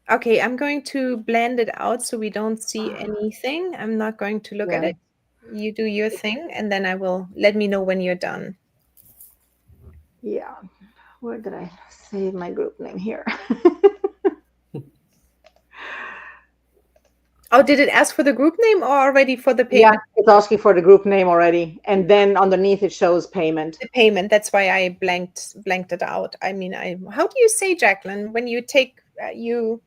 Okay, I'm going to blend it out so we don't see anything. I'm not going to look at it. You do your thing, and then let me know when you're done. Yeah. Where did I save my group name here? Oh, did it ask for the group name or already for the payment? Yeah, it's asking for the group name already. And then underneath it shows payment. The payment, that's why I blanked it out. I mean, how do you say, Jacqueline, when you take you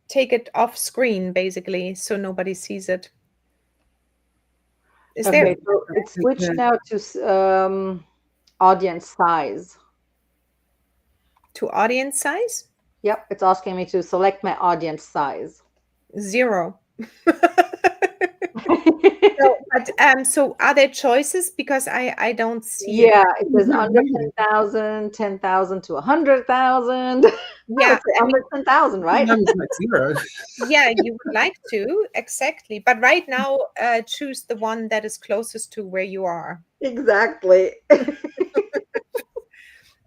take it off screen basically so nobody sees it? Is there? So it's switched now to audience size. To audience size? Yep, it's asking me to select my audience size. 0. So are there choices? Because I don't see it. It says under 10,000, 10,000 to 100,000. Yeah, under 10,000, right? Like 0. Yeah, you would like to, exactly. But right now, choose the one that is closest to where you are. Exactly.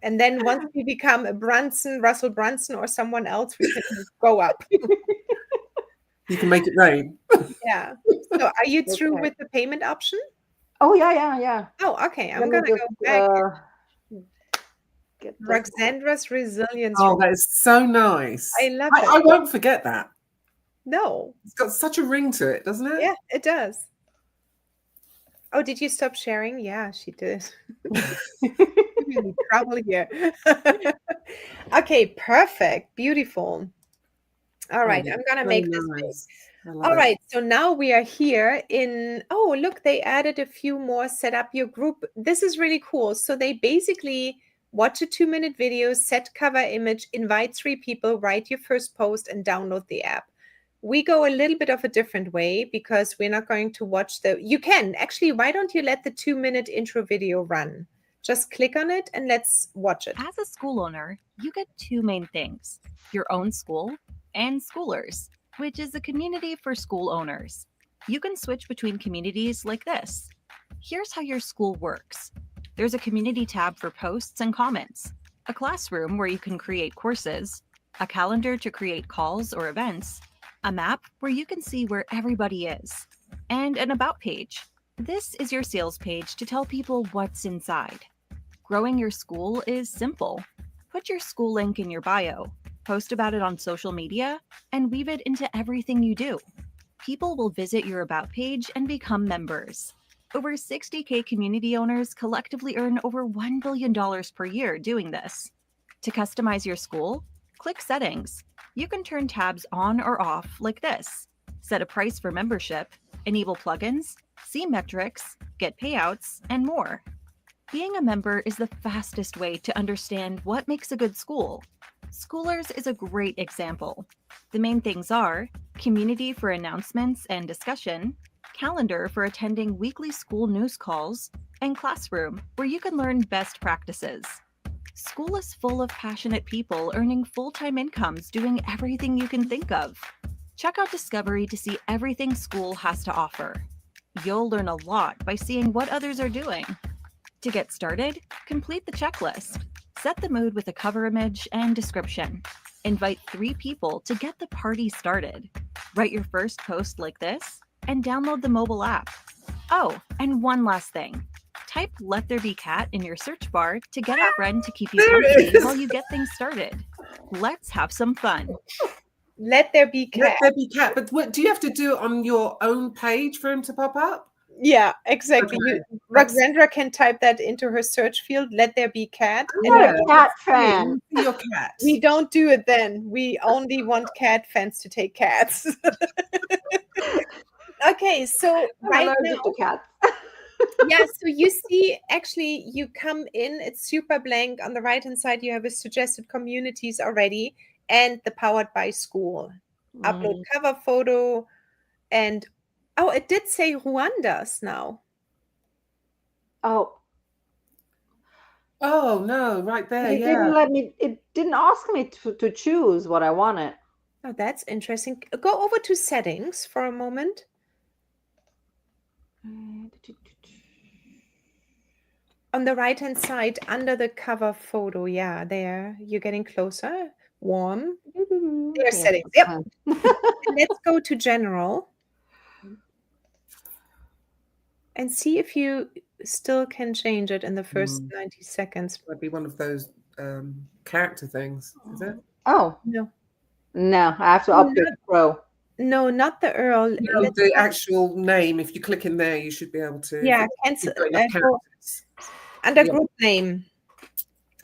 And then once we become a Russell Brunson or someone else, we can go up. You can make it rain. Yeah. So are you through with the payment option? Oh, yeah. Oh, okay. I'm going to go back. Ruxandra's resilience. Oh, that is so nice. I love it. I won't forget that. No. It's got such a ring to it, doesn't it? Yeah, it does. Oh, did you stop sharing? Yeah, she did. Really trouble here. Okay, perfect. Beautiful. All right, I'm going to make this big. All right, so now we are here in, oh, look, they added a few more, set up your group. This is really cool. So they basically watch a 2-minute video, set cover image, invite 3 people, write your first post, and download the app. We go a little bit of a different way because we're not going to watch you can. Actually, why don't you let the 2-minute intro video run? Just click on it and let's watch it. As a school owner, you get 2 main things, your own school and Schoolers, which is a community for school owners. You can switch between communities like this. Here's how your school works. There's a community tab for posts and comments, a classroom where you can create courses, a calendar to create calls or events, a map where you can see where everybody is, and an about page. This is your sales page to tell people what's inside. Growing your school is simple. Put your school link in your bio, post about it on social media, and weave it into everything you do. People will visit your About page and become members. Over 60K community owners collectively earn over $1 billion per year doing this. To customize your school, click Settings. You can turn tabs on or off like this. Set a price for membership, enable plugins, see metrics, get payouts, and more. Being a member is the fastest way to understand what makes a good school. Schoolers is a great example. The main things are community for announcements and discussion, calendar for attending weekly school news calls, and classroom where you can learn best practices. Skool is full of passionate people earning full-time incomes doing everything you can think of. Check out Discovery to see everything Skool has to offer. You'll learn a lot by seeing what others are doing. To get started, complete the checklist. Set the mood with a cover image and description. Invite 3 people to get the party started. Write your first post like this, and download the mobile app. Oh, and one last thing. Type Let There Be Cat in your search bar to get a friend to keep you company while you get things started. Let's have some fun. Let there be cat. Let there be cat. But what do you have to do it on your own page for him to pop up? Yeah, exactly. Okay. Ruxandra can type that into her search field. Let there be cat. I'm not a cat fan. See your cat. We don't do it then. We only want cat fans to take cats. Okay, so right now, to cats. yeah, so you see, actually, you come in, it's super blank. On the right-hand side, you have a suggested communities already and the Powered by Skool. Upload cover photo and, oh, it did say Rwanda's now. Oh. Oh, no, right there, It didn't ask me to choose what I wanted. Oh, that's interesting. Go over to settings for a moment. On the right-hand side, under the cover photo, yeah, there. You're getting closer. Warm. There's settings. Yep. Let's go to general. And see if you still can change it in the first 90 seconds. Might be one of those character things, is it? Oh. No. No, I have to update Pro. No, not the Earl. No, the actual name. If you click in there, you should be able to. Yeah, cancel. Under Yeah. group name.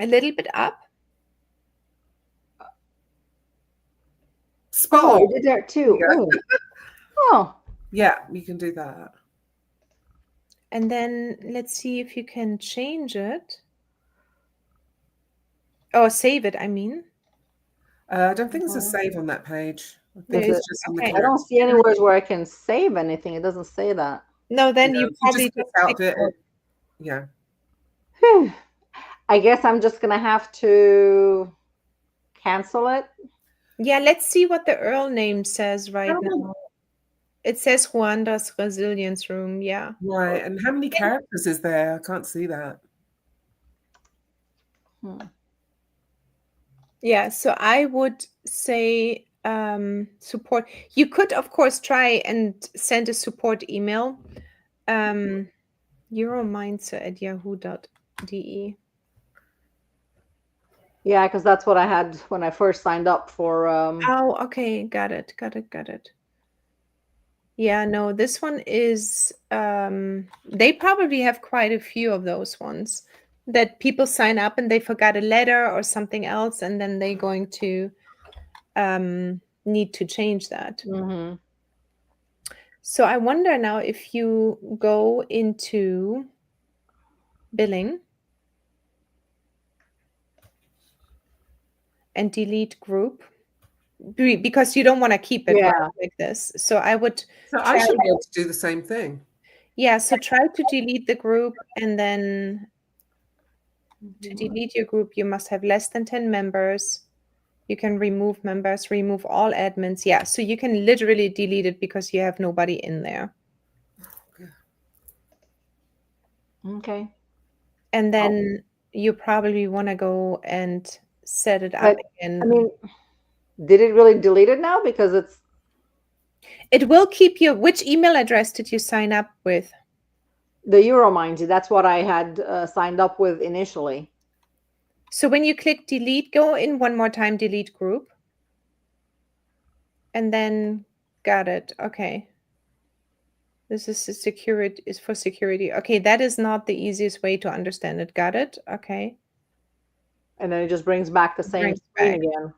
A little bit up. Spot. Oh, you did that too. Yeah. Oh. Yeah, you can do that. And then let's see if you can change it. Oh, save it, I mean. I don't think there's a save on that page. I think There it's is. just on Okay. the I don't see anywhere where I can save anything. It doesn't say that. No, then you if probably just click out of it. Yeah. Whew. I guess I'm just gonna have to cancel it. Yeah, let's see what the Earl name says right now. It says Rwanda's Resilience Room, yeah. Right, and how many characters is there? I can't see that. Yeah, so I would say support. You could, of course, try and send a support email. euromindset@yahoo.de. Yeah, because that's what I had when I first signed up for. Oh, okay, got it. Yeah, no, this one is. They probably have quite a few of those ones that people sign up and they forgot a letter or something else, and then they're going to need to change that. So I wonder now if you go into billing and delete group, because you don't want to keep it like this. So I would. So I should be able to do the same thing. Yeah, so try to delete the group, and then to delete your group, you must have less than 10 members. You can remove members, remove all admins. Yeah, so you can literally delete it because you have nobody in there. Okay. And then you probably want to go and set it up again. I mean, did it really delete it now? Because it will keep you. Which email address did you sign up with? The Euromind. That's what I had signed up with initially. So when you click delete, go in one more time, delete group. And then, got it. Okay. This is for security. Okay, that is not the easiest way to understand it. Got it? Okay. And then it just brings back the same screen again.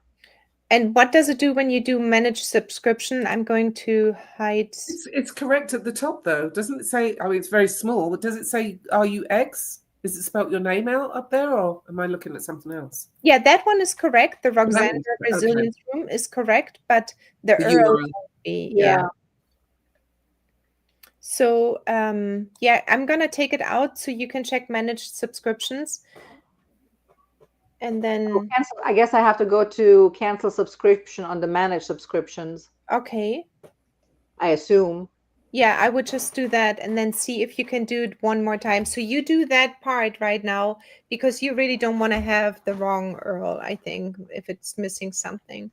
And what does it do when you do manage subscription? I'm going to hide. It's correct at the top, though. Doesn't it say, I mean, it's very small, but does it say, are you X? Is it spelled your name out up there, or am I looking at something else? Yeah, that one is correct. The Ruxandra Resilience Room is correct, but the URL won't be. Yeah. So, yeah, I'm going to take it out so you can check managed subscriptions. And then I guess I have to go to cancel subscription on the managed subscriptions. Okay. I assume. Yeah, I would just do that and then see if you can do it one more time. So you do that part right now because you really don't want to have the wrong URL, I think, if it's missing something.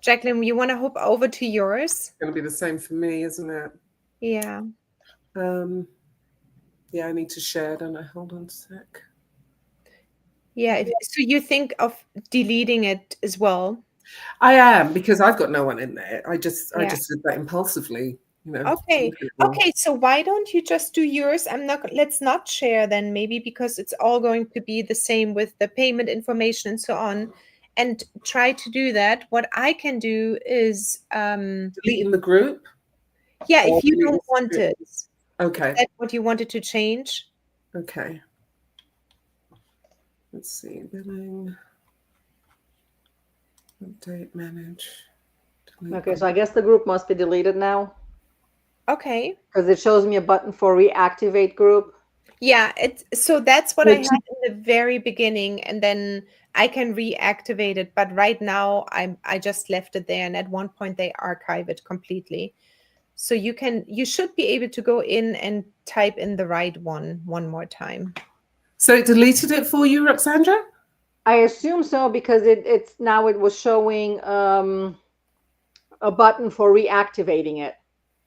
Jacqueline, you want to hop over to yours? It's going to be the same for me, isn't it? Yeah. Yeah, I need to share, don't I? Hold on a sec. Yeah, so you think of deleting it as well? I am, because I've got no one in there. I just did that impulsively, you know. Okay, so why don't you just do yours? Let's not share then, maybe, because it's all going to be the same with the payment information and so on, and try to do that. What I can do is deleting the group. Yeah, if you don't want it. Okay. Is that what you wanted to change? Okay. Let's see, billing, update, manage. Okay, so I guess the group must be deleted now. Okay. Because it shows me a button for reactivate group. Yeah, so that's what I had in the very beginning, and then I can reactivate it. But right now, I just left it there, and at one point they archive it completely. So you should be able to go in and type in the right one more time. So it deleted it for you, Ruxandra? I assume so, because it was showing a button for reactivating it.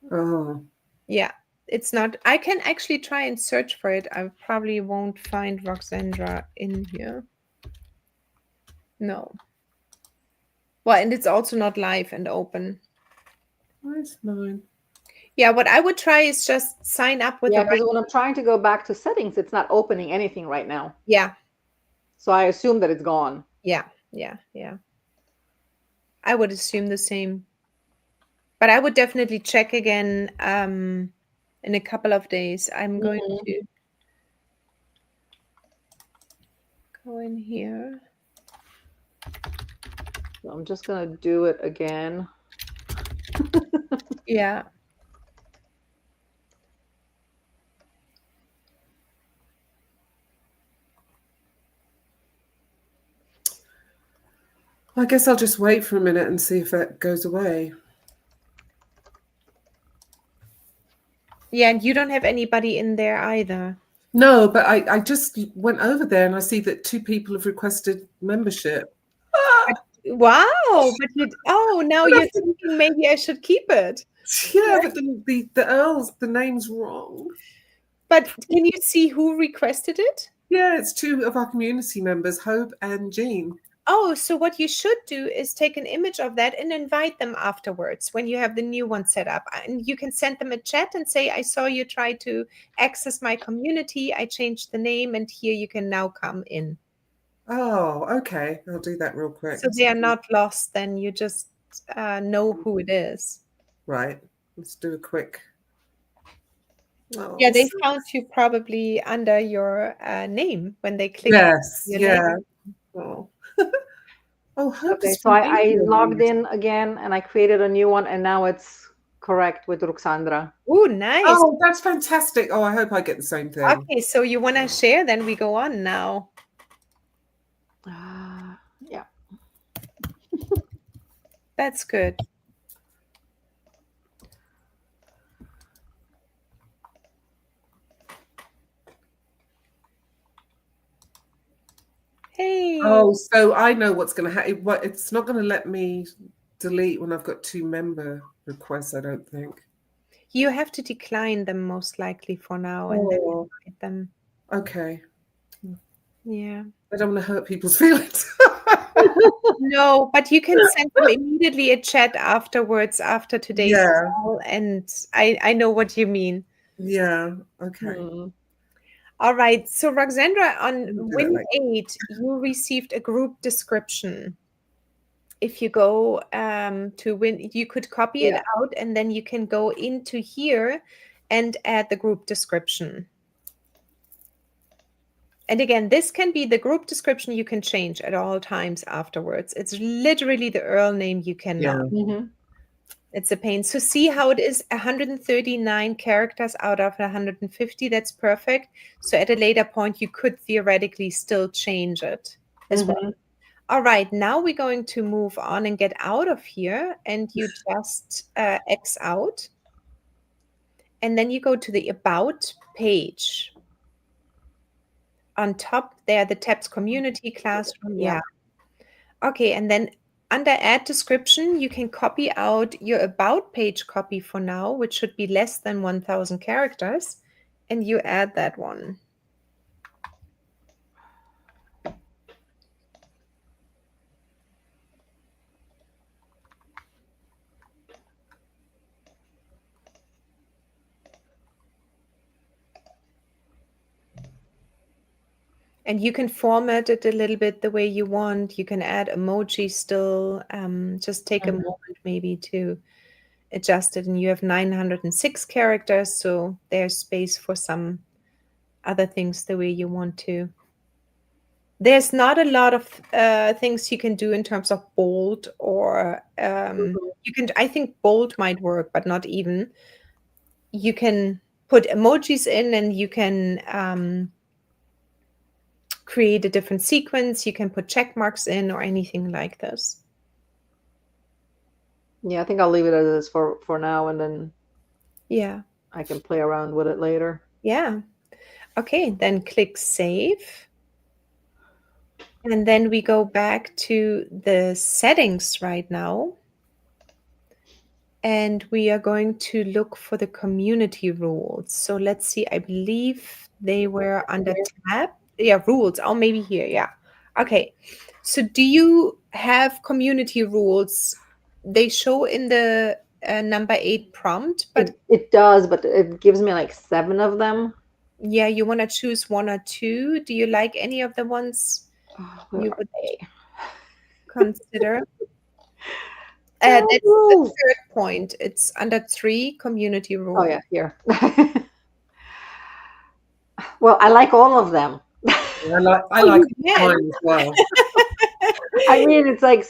Oh. Yeah, it's not. I can actually try and search for it. I probably won't find Ruxandra in here. No. Well, and it's also not live and open. Where's mine? Yeah, what I would try is just sign up with because when I'm trying to go back to settings, it's not opening anything right now. Yeah. So I assume that it's gone. Yeah. I would assume the same. But I would definitely check again in a couple of days. I'm going to go in here. So I'm just going to do it again. Yeah. I guess I'll just wait for a minute and see if that goes away. Yeah, and you don't have anybody in there either. No, but I just went over there and I see that 2 people have requested membership. Wow, but now you're thinking maybe I should keep it. Yeah, but the name's wrong. But can you see who requested it? Yeah, it's 2 of our community members, Hope and Jean. Oh, so what you should do is take an image of that and invite them afterwards when you have the new one set up. And you can send them a chat and say, I saw you try to access my community. I changed the name and here you can now come in. Oh, okay. I'll do that real quick. So they are not lost then. You just know who it is. Right. Let's do a quick. Oh, yeah, they found you probably under your name when they clicked. Yes, yeah. Oh. Okay, so I logged in again and I created a new one and now it's correct with Ruxandra. Oh, nice. Oh, that's fantastic. Oh, I hope I get the same thing. Okay, so you want to share, then we go on now. Yeah. That's good. Hey. Oh, so I know what's going to happen. It's not going to let me delete when I've got 2 member requests, I don't think. You have to decline them most likely for now and then invite them. Okay. Yeah. I don't want to hurt people's feelings. No, but you can send them immediately a chat afterwards after today's call, and I know what you mean. Yeah. Okay. All right. So Ruxandra, on Win 8, you received a group description. If you go to Win, you could copy it out, and then you can go into here and add the group description. And again, this can be the group description you can change at all times afterwards. It's literally the URL name you cannot. It's a pain. So see how it is 139 characters out of 150. That's perfect. So at a later point, you could theoretically still change it as well. All right, now we're going to move on and get out of here, and you just X out. And then you go to the About page. On top there, the tabs Community, Classroom. Yeah. Okay, and then under Add Description, you can copy out your About page copy for now, which should be less than 1,000 characters, and you add that one. And you can format it a little bit the way you want. You can add emoji still. Just take a moment maybe to adjust it. And you have 906 characters, so there's space for some other things the way you want to. There's not a lot of things you can do in terms of bold or you can. I think bold might work, but not even. You can put emojis in, and you can create a different sequence. You can put check marks in or anything like this. Yeah, I think I'll leave it as is for now, and then I can play around with it later. Yeah. Okay, then click Save. And then we go back to the settings right now. And we are going to look for the community rules. So let's see, I believe they were under tab. Yeah, rules. Oh, maybe here. Yeah. Okay. So do you have community rules? They show in the number 8 prompt, but it does, but it gives me like 7 of them. Yeah, you want to choose 1 or 2. Do you like any of the ones you would consider? That's the 3rd point. It's under 3, community rules. Oh yeah, here. Well, I like all of them. I like mine as well. I mean, it's like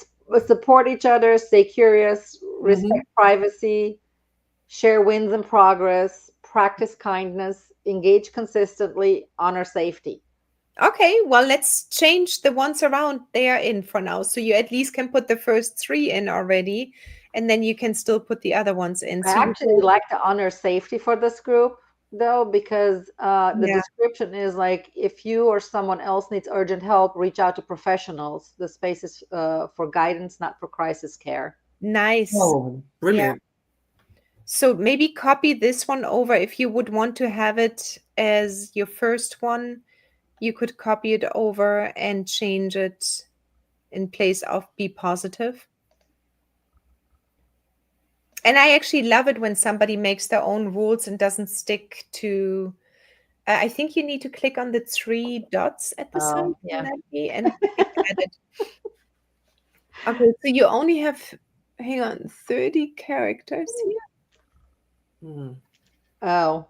support each other, stay curious, respect privacy, share wins and progress, practice kindness, engage consistently, honor safety. Okay, well, let's change the ones around there in for now. So you at least can put the first 3 in already, and then you can still put the other ones in. I actually like to honor safety for this group, though, because the description is like, if you or someone else needs urgent help, reach out to professionals. The space is for guidance, not for crisis care. Nice. Oh, brilliant. Yeah. So maybe copy this one over. If you would want to have it as your first one, you could copy it over and change it in place of be positive. And I actually love it when somebody makes their own rules and doesn't stick to. I think you need to click on the 3 dots at the side. Yeah. And click edit. Okay, so you only have, hang on, 30 characters here. Oh.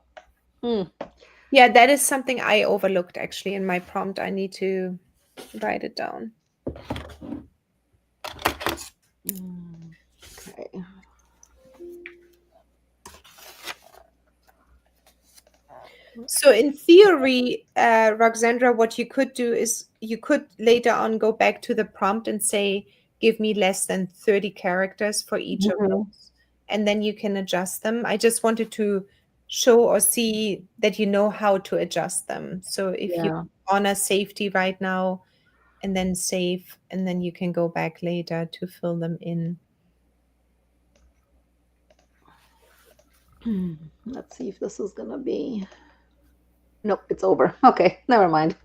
Yeah, that is something I overlooked actually in my prompt. I need to write it down. Okay. So in theory, Ruxandra, what you could do is you could later on go back to the prompt and say, give me less than 30 characters for each of those. And then you can adjust them. I just wanted to show or see that you know how to adjust them. So if you honor safety right now and then save, and then you can go back later to fill them in. Let's see if this is going to be... Nope, it's over. Okay, never mind.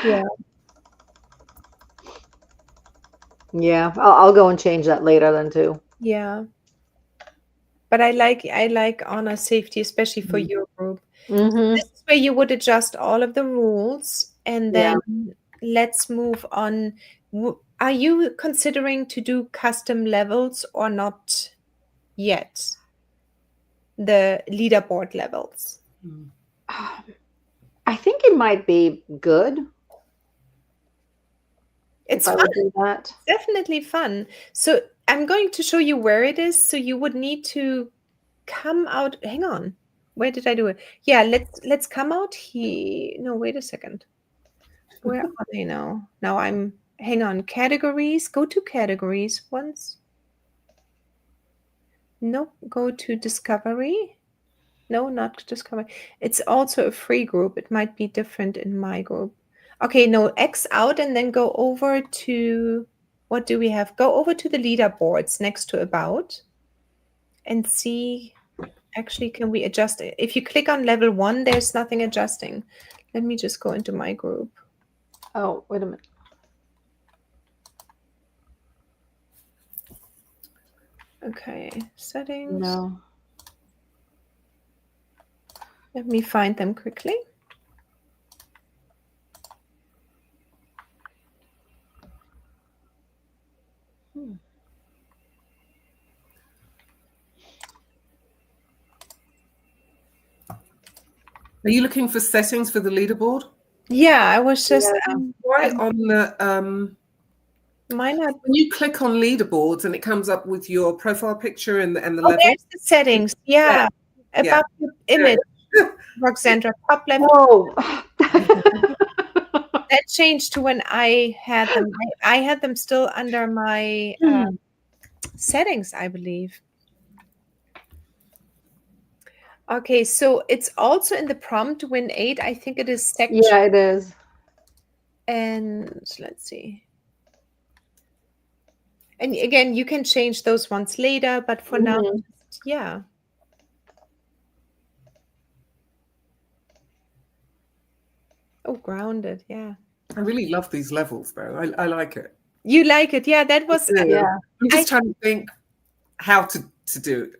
Yeah. Yeah, I'll go and change that later then too. Yeah. But I like honor safety, especially for your group. Mm-hmm. This is where you would adjust all of the rules, and Yeah. then let's move on. Are you considering to do custom levels or not yet? The leaderboard levels. I think it might be good It's if I fun. would do that. Definitely fun. So I'm going to show you where it is. So you would need to come out. Hang on. Where did I do it? Yeah, let's come out here. No, wait a second. Where are they now? Now hang on. Categories. Go to categories once. No, go to discovery. No, not discovery. It's also a free group. It might be different in my group. Okay, no, X out and then go over to, what do we have? Go over to the leaderboards next to about and see, actually, can we adjust it? If you click on level 1, there's nothing adjusting. Let me just go into my group. Oh, wait a minute. Okay, settings. No. Let me find them quickly. Are you looking for settings for the leaderboard? Yeah, I was just right on the mine are. when you click on leaderboards and it comes up with your profile picture and the Oh, level. there's the settings. Yeah, about the image. Ruxandra, top left. Whoa. That changed to when I had them. I had them still under my settings, I believe. Okay, so it's also in the prompt win 8. I think it is section. Yeah, it is. And let's see. And again, you can change those ones later, but for now, yeah. Oh, grounded, yeah. I really love these levels, though. I like it. You like it, yeah. That was Yeah. I'm just trying to think how to do it,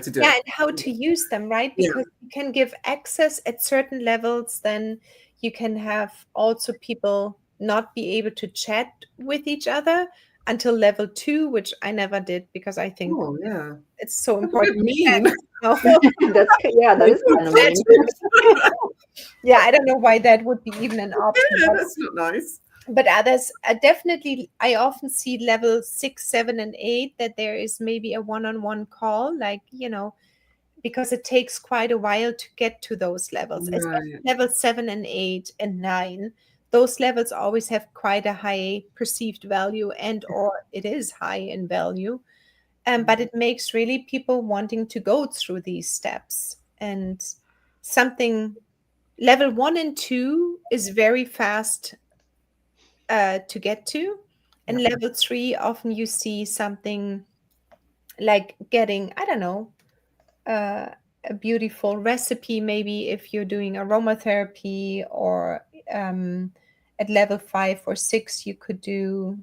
to do it. Yeah, and how to use them, right? Because you can give access at certain levels, then you can have also people not be able to chat with each other until level 2, which I never did because I think it's so important. Mean. That is kind of mean. Yeah, I don't know why that would be even an option. Yeah, that's not nice. But others definitely, I often see level 6, 7, and 8 that there is maybe a one-on-one call, like, because it takes quite a while to get to those levels. Right. Especially level 7 and 8 and 9. Those levels always have quite a high perceived value or it is high in value. But it makes really people wanting to go through these steps. And level 1 and 2 is very fast to get to. And level 3, often you see something like getting, I don't know, a beautiful recipe, maybe if you're doing aromatherapy, or at level 5 or 6, you could do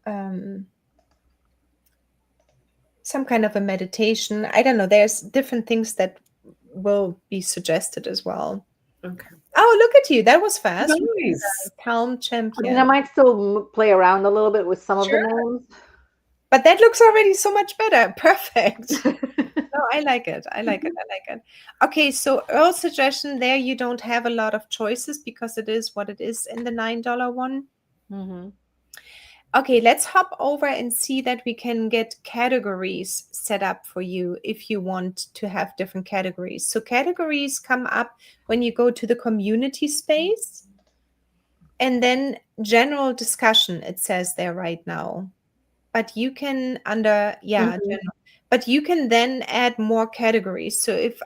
some kind of a meditation. I don't know. There's different things that will be suggested as well. Okay. Oh, look at you. That was fast. Nice. Calm champion. I might still play around a little bit with some of the names. But that looks already so much better. Perfect. No, I like it. I like it. Okay, so Earl suggestion there, you don't have a lot of choices because it is what it is in the $9 one. Mm-hmm. Okay, let's hop over and see that we can get categories set up for you if you want to have different categories. So categories come up when you go to the community space, and then general discussion, it says there right now. But you can general. But you can then add more categories. So if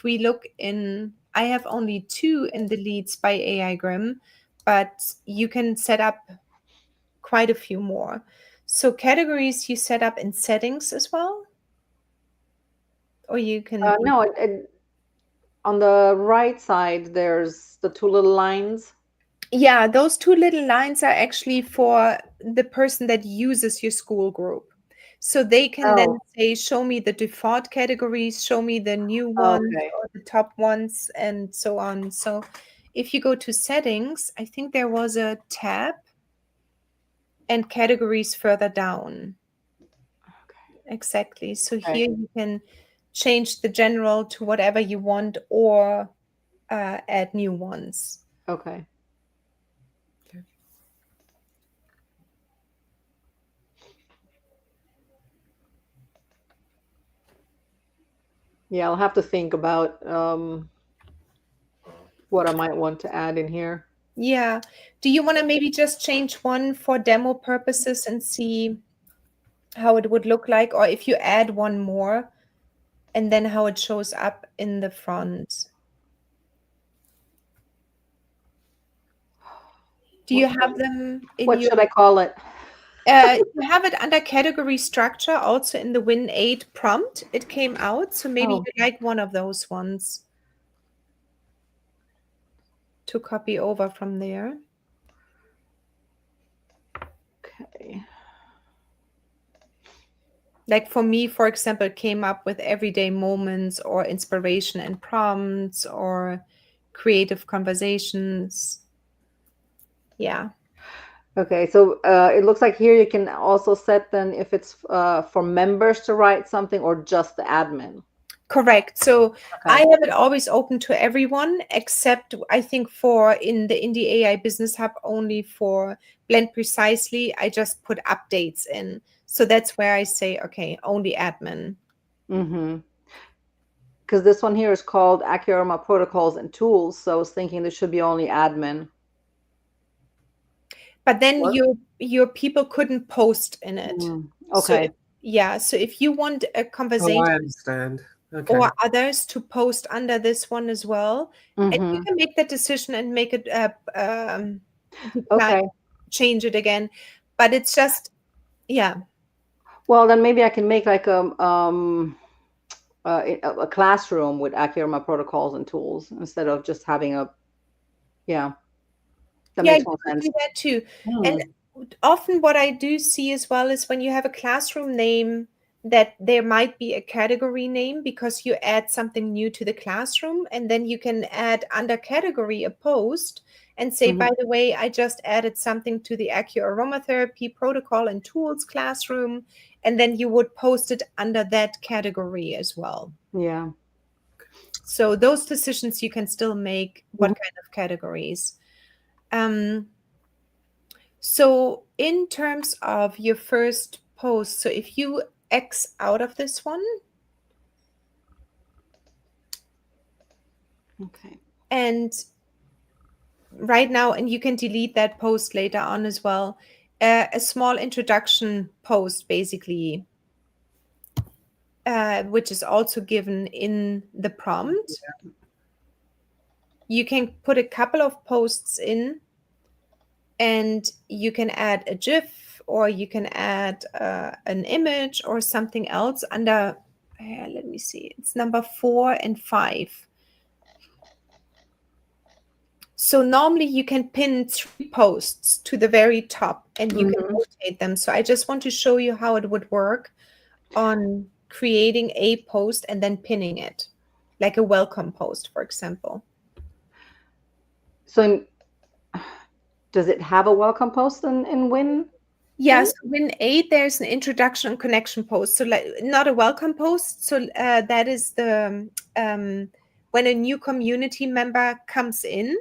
we look in, I have only 2 in the leads by AI Grim, but you can set up quite a few more. So categories you set up in settings as well? Or you can... No, on the right side, there's the 2 little lines. Yeah, those two little lines are actually for the person that uses your Skool group. So they can then say, show me the default categories, show me the new ones or the top ones, and so on. So if you go to settings, I think there was a tab and categories further down. Okay. Exactly. So here you can change the general to whatever you want or add new ones. Okay. Yeah, I'll have to think about what I might want to add in here. Yeah. Do you want to maybe just change one for demo purposes and see how it would look like? Or if you add one more and then how it shows up in the front? Do you have them in what your... should I call it? You have it under category structure, also in the Win 8 prompt. It came out, so maybe you like one of those ones to copy over from there. Okay. Like for me, for example, it came up with everyday moments or inspiration and prompts or creative conversations. Yeah. Okay, so it looks like here you can also set then if it's for members to write something or just the admin. Correct. So I have it always open to everyone, except I think for in the Indie AI Business Hub, only for Blend Precisely, I just put updates in. So that's where I say, okay, only admin. Mm-hmm. Because this one here is called Acurama Protocols and Tools. So I was thinking this should be only admin. But then your people couldn't post in it. Okay. So if you want a conversation, I understand. Okay. Or others to post under this one as well, and you can make that decision and make it change it again. But it's just, yeah. Well, then maybe I can make like a classroom with Acurama Protocols and Tools instead of just having a, that makes more sense. Do that too. And often what I do see as well is when you have a classroom name, that there might be a category name because you add something new to the classroom, and then you can add under category a post and say, by the way, I just added something to the Aromatherapy Protocol and Tools classroom, and then you would post it under that category as well. Yeah. So those decisions you can still make, what kind of categories. So in terms of your first post, so if you X out of this one. Okay. And right now, and you can delete that post later on as well, a small introduction post, basically, which is also given in the prompt. Yeah. You can put a couple of posts in, and you can add a GIF, or you can add an image or something else under, let me see, it's number 4 and 5. So normally you can pin 3 posts to the very top and you can rotate them. So I just want to show you how it would work on creating a post and then pinning it, like a welcome post, for example. So does it have a welcome post in Win? Yes, Win 8, there's an introduction and connection post. So like not a welcome post. So that is the when a new community member comes in,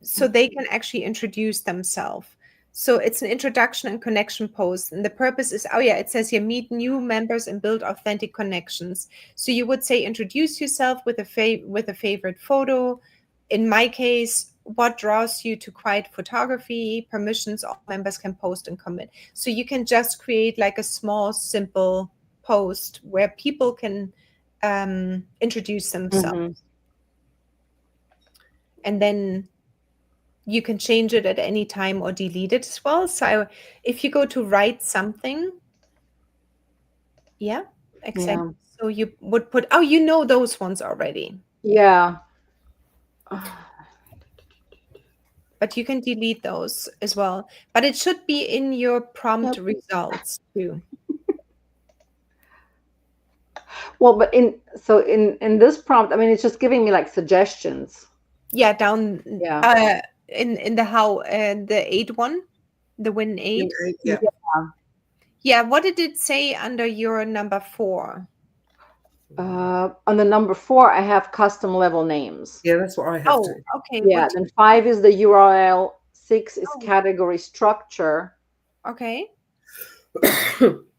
so they can actually introduce themselves. So it's an introduction and connection post. And the purpose is, it says here, meet new members and build authentic connections. So you would say, introduce yourself with a favorite photo. In my case, what draws you to quiet photography, permissions all members can post and comment. So you can just create like a small, simple post where people can introduce themselves. And then you can change it at any time or delete it as well. So if you go to write something, exactly. Yeah. So you would put, you know those ones already. Yeah. but you can delete those as well. But it should be in your prompt results too. Well, but in this prompt, I mean, it's just giving me like suggestions. Yeah, down Yeah. in the how the 8 one, the win 8. Yeah. Yeah, what did it say under your number 4? On the number 4, I have custom level names. Yeah, that's what I have Oh, to. okay. Yeah, then 5 is the URL, 6 is Oh. category structure, Okay.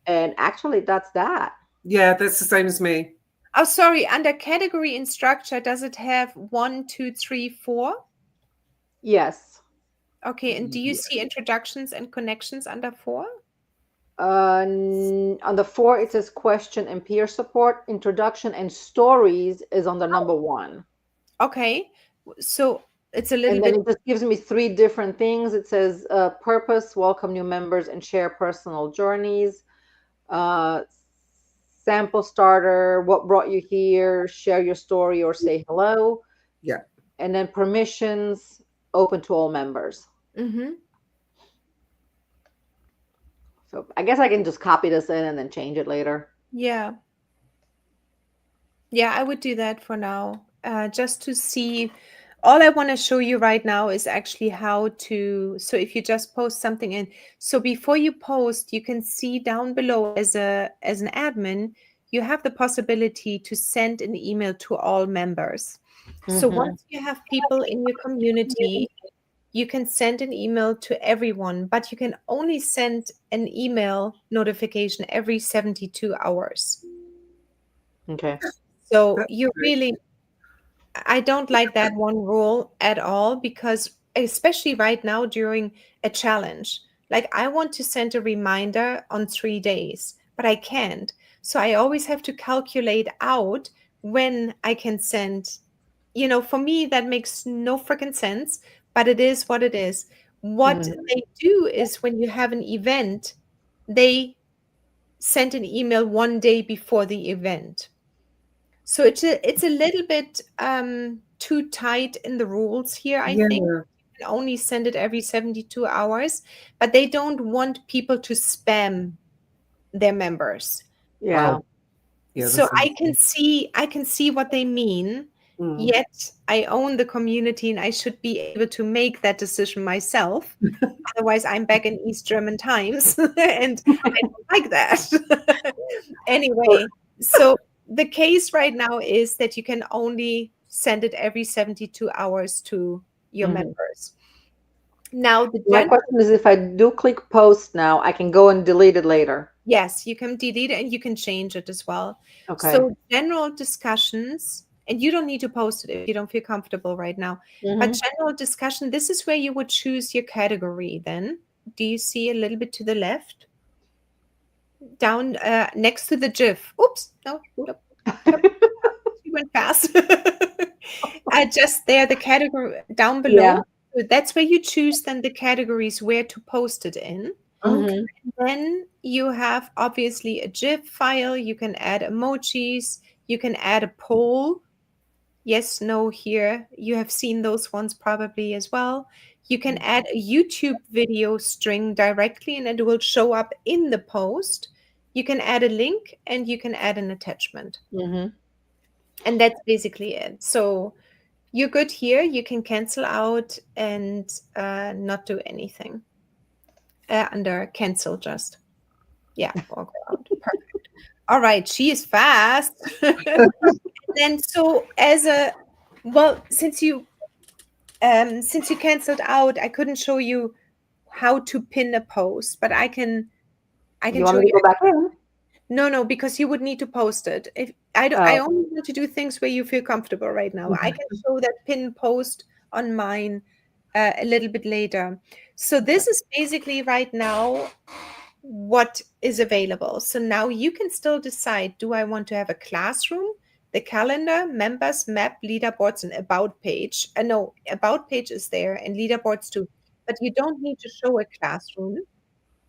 and actually that's that. Yeah, that's the same as me. Oh, sorry. Under category and structure, does it have 1, 2, 3, 4? Yes. Okay, and do you see introductions and connections under 4? On the 4, it says question and peer support. Introduction and stories is on the number 1. Okay, so it's a little And then bit. it just gives me 3 different things. It says purpose, welcome new members, and share personal journeys. Sample starter, what brought you here, share your story or say hello. Yeah. And then permissions, open to all members. Mm-hmm. So I guess I can just copy this in and then change it later. Yeah. Yeah, I would do that for now, just to see. All I want to show you right now is actually how to. So if you just post something in, so before you post, you can see down below as an admin, you have the possibility to send an email to all members. So once you have people in your community, you can send an email to everyone, but you can only send an email notification every 72 hours. Okay. So That's you good. really, I don't like that one rule at all, because especially right now during a challenge, like I want to send a reminder on 3 days, but I can't. So I always have to calculate out when I can send. For me, that makes no freaking sense, but it is what it is. What they do is when you have an event, they send an email 1 day before the event. So it's a little bit too tight in the rules here, I think. Yeah. You can only send it every 72 hours, but they don't want people to spam their members. Yeah. Oh, yeah. So that's I can see what they mean. Yet I own the community and I should be able to make that decision myself. Otherwise, I'm back in East German times and I don't like that. Anyway, so the case right now is that you can only send it every 72 hours to your members. Now, My question is, if I do click post now, I can go and delete it later. Yes, you can delete it and you can change it as well. Okay. So general discussions, and you don't need to post it if you don't feel comfortable right now. But general discussion, this is where you would choose your category then. Do you see a little bit to the left? Down next to the GIF. Oops, no. You went fast. Just there, the category down below. Yeah. So that's where you choose then the categories where to post it in. Okay. Then you have obviously a GIF file. You can add emojis. You can add a poll. Yes, no, here. You have seen those ones probably as well. You can add a YouTube video string directly and it will show up in the post. You can add a link and you can add an attachment. And that's basically it. So you're good here. You can cancel out and not do anything. Under cancel just. Yeah, walk around. Perfect. All right, she is fast. Then so since you canceled out, I couldn't show you how to pin a post, but I can You want show me to you. go back in? No, because you would need to post it. If I don't, I only want to do things where you feel comfortable right now. I can show that pin post on mine a little bit later. So this is basically right now what is available. So now you can still decide, do I want to have a classroom, the calendar, members, map, leaderboards, and about page? No, about page is there and leaderboards too. But you don't need to show a classroom.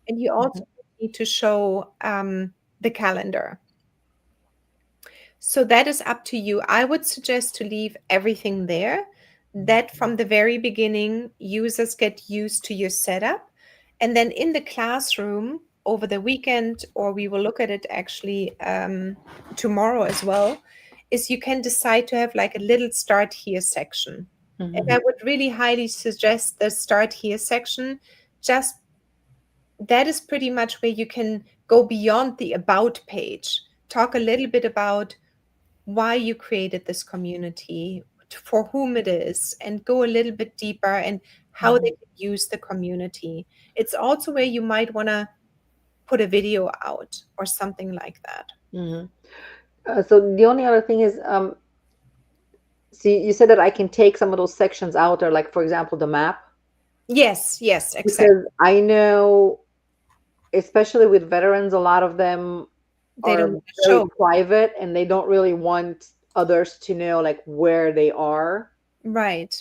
And you also need to show the calendar. So that is up to you. I would suggest to leave everything there. that from the very beginning, users get used to your setup. And then in the classroom over the weekend, or we will look at it actually tomorrow as well, is you can decide to have like a little start here section. Mhm. And I would really highly suggest the start here section. Just that is pretty much where you can go beyond the about page, talk a little bit about why you created this community, for whom it is, and go a little bit deeper and how they can use the community. It's also where you might want to put a video out or something like that. So the only other thing is, see, you said that I can take some of those sections out, or like, for example, the map. Yes, exactly. Because I know, especially with veterans, a lot of them They are don't very show. private, and they don't really want others to know like where they are. Right.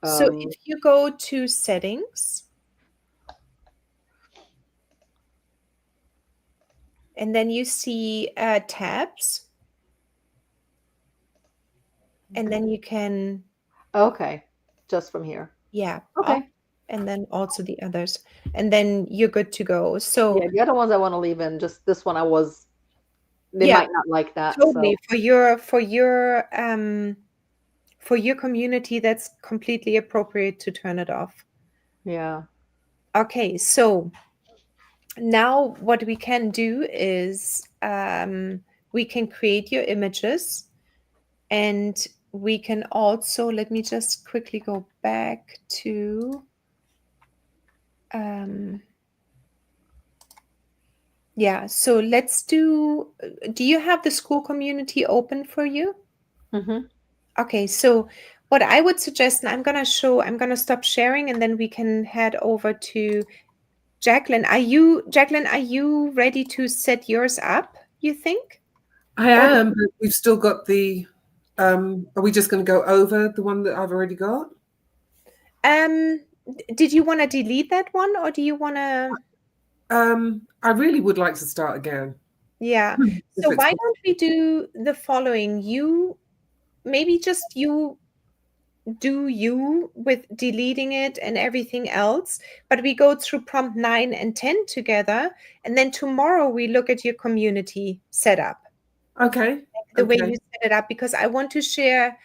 So if you go to settings, and then you see tabs, and then you can, Okay, just from here. yeah, Okay. up, and then also the others, and then you're good to go. So Yeah, the other ones I want to leave in. Just this one, they yeah, might not like that. totally. So. For your community, that's completely appropriate to turn it off. Yeah. Okay, so now what we can do is we can create your images, and we can also, let me just quickly go back to yeah, so let's do you have the Skool community open for you? Mm-hmm. Okay, so what I would suggest, and I'm going to stop sharing, and then we can head over to Jacqueline. Are you ready to set yours up, you think? I am, but we've still got the, are we just going to go over the one that I've already got? Did you want to delete that one, or do you want to? I really would like to start again. Yeah. So why don't we do the following? You maybe just you do you with deleting it and everything else, but we go through prompt 9 and 10 together, and then tomorrow we look at your community setup. Okay. The way you set it up, because I want to share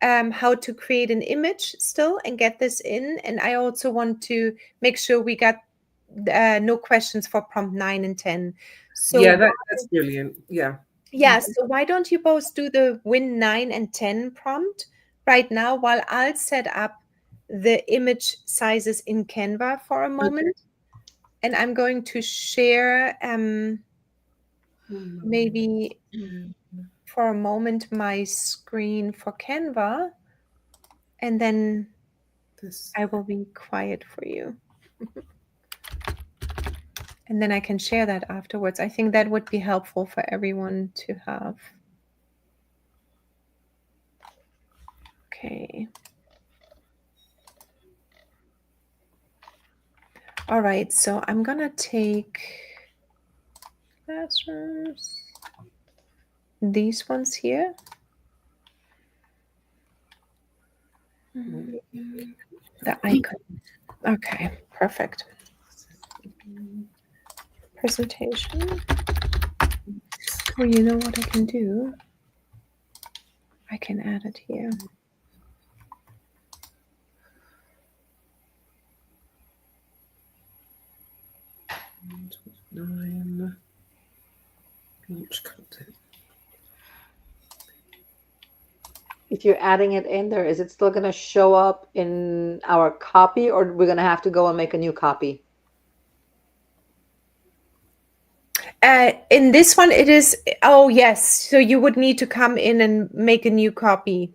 how to create an image still and get this in, and I also want to make sure we got no questions for prompt 9 and 10. So yeah, that's brilliant. Yeah. Yeah, so why don't you both do the win 9 and 10 prompt right now while I'll set up the image sizes in Canva for a moment. And I'm going to share maybe for a moment my screen for Canva, and then I will be quiet for you. And then I can share that afterwards. I think that would be helpful for everyone to have. Okay. All right, so I'm gonna take classrooms, these ones here. The icon. Okay, perfect. Presentation. Oh, you know what I can do? I can add it here. If you're adding it in there, is it still going to show up in our copy, or we're going to have to go and make a new copy? In this one, it is, oh yes, so you would need to come in and make a new copy.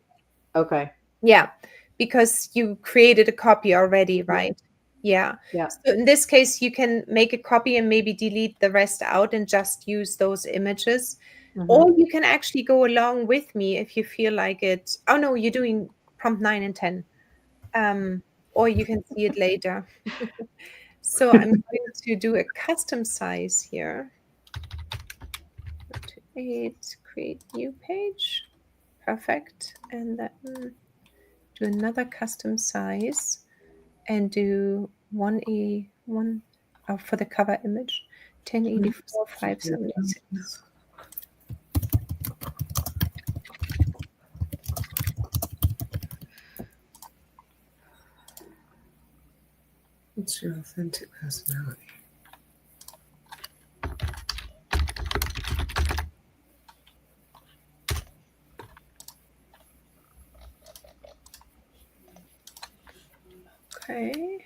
Okay. Yeah, because you created a copy already, right? Yeah. Yeah. So in this case, you can make a copy and maybe delete the rest out and just use those images. Or you can actually go along with me if you feel like it. Oh no, you're doing prompt 9 and 10. Or you can see it later. So I'm going to do a custom size here. 8, create new page. Perfect. And then do another custom size and do 1 for the cover image, 1084 576. What's your authentic personality? Okay.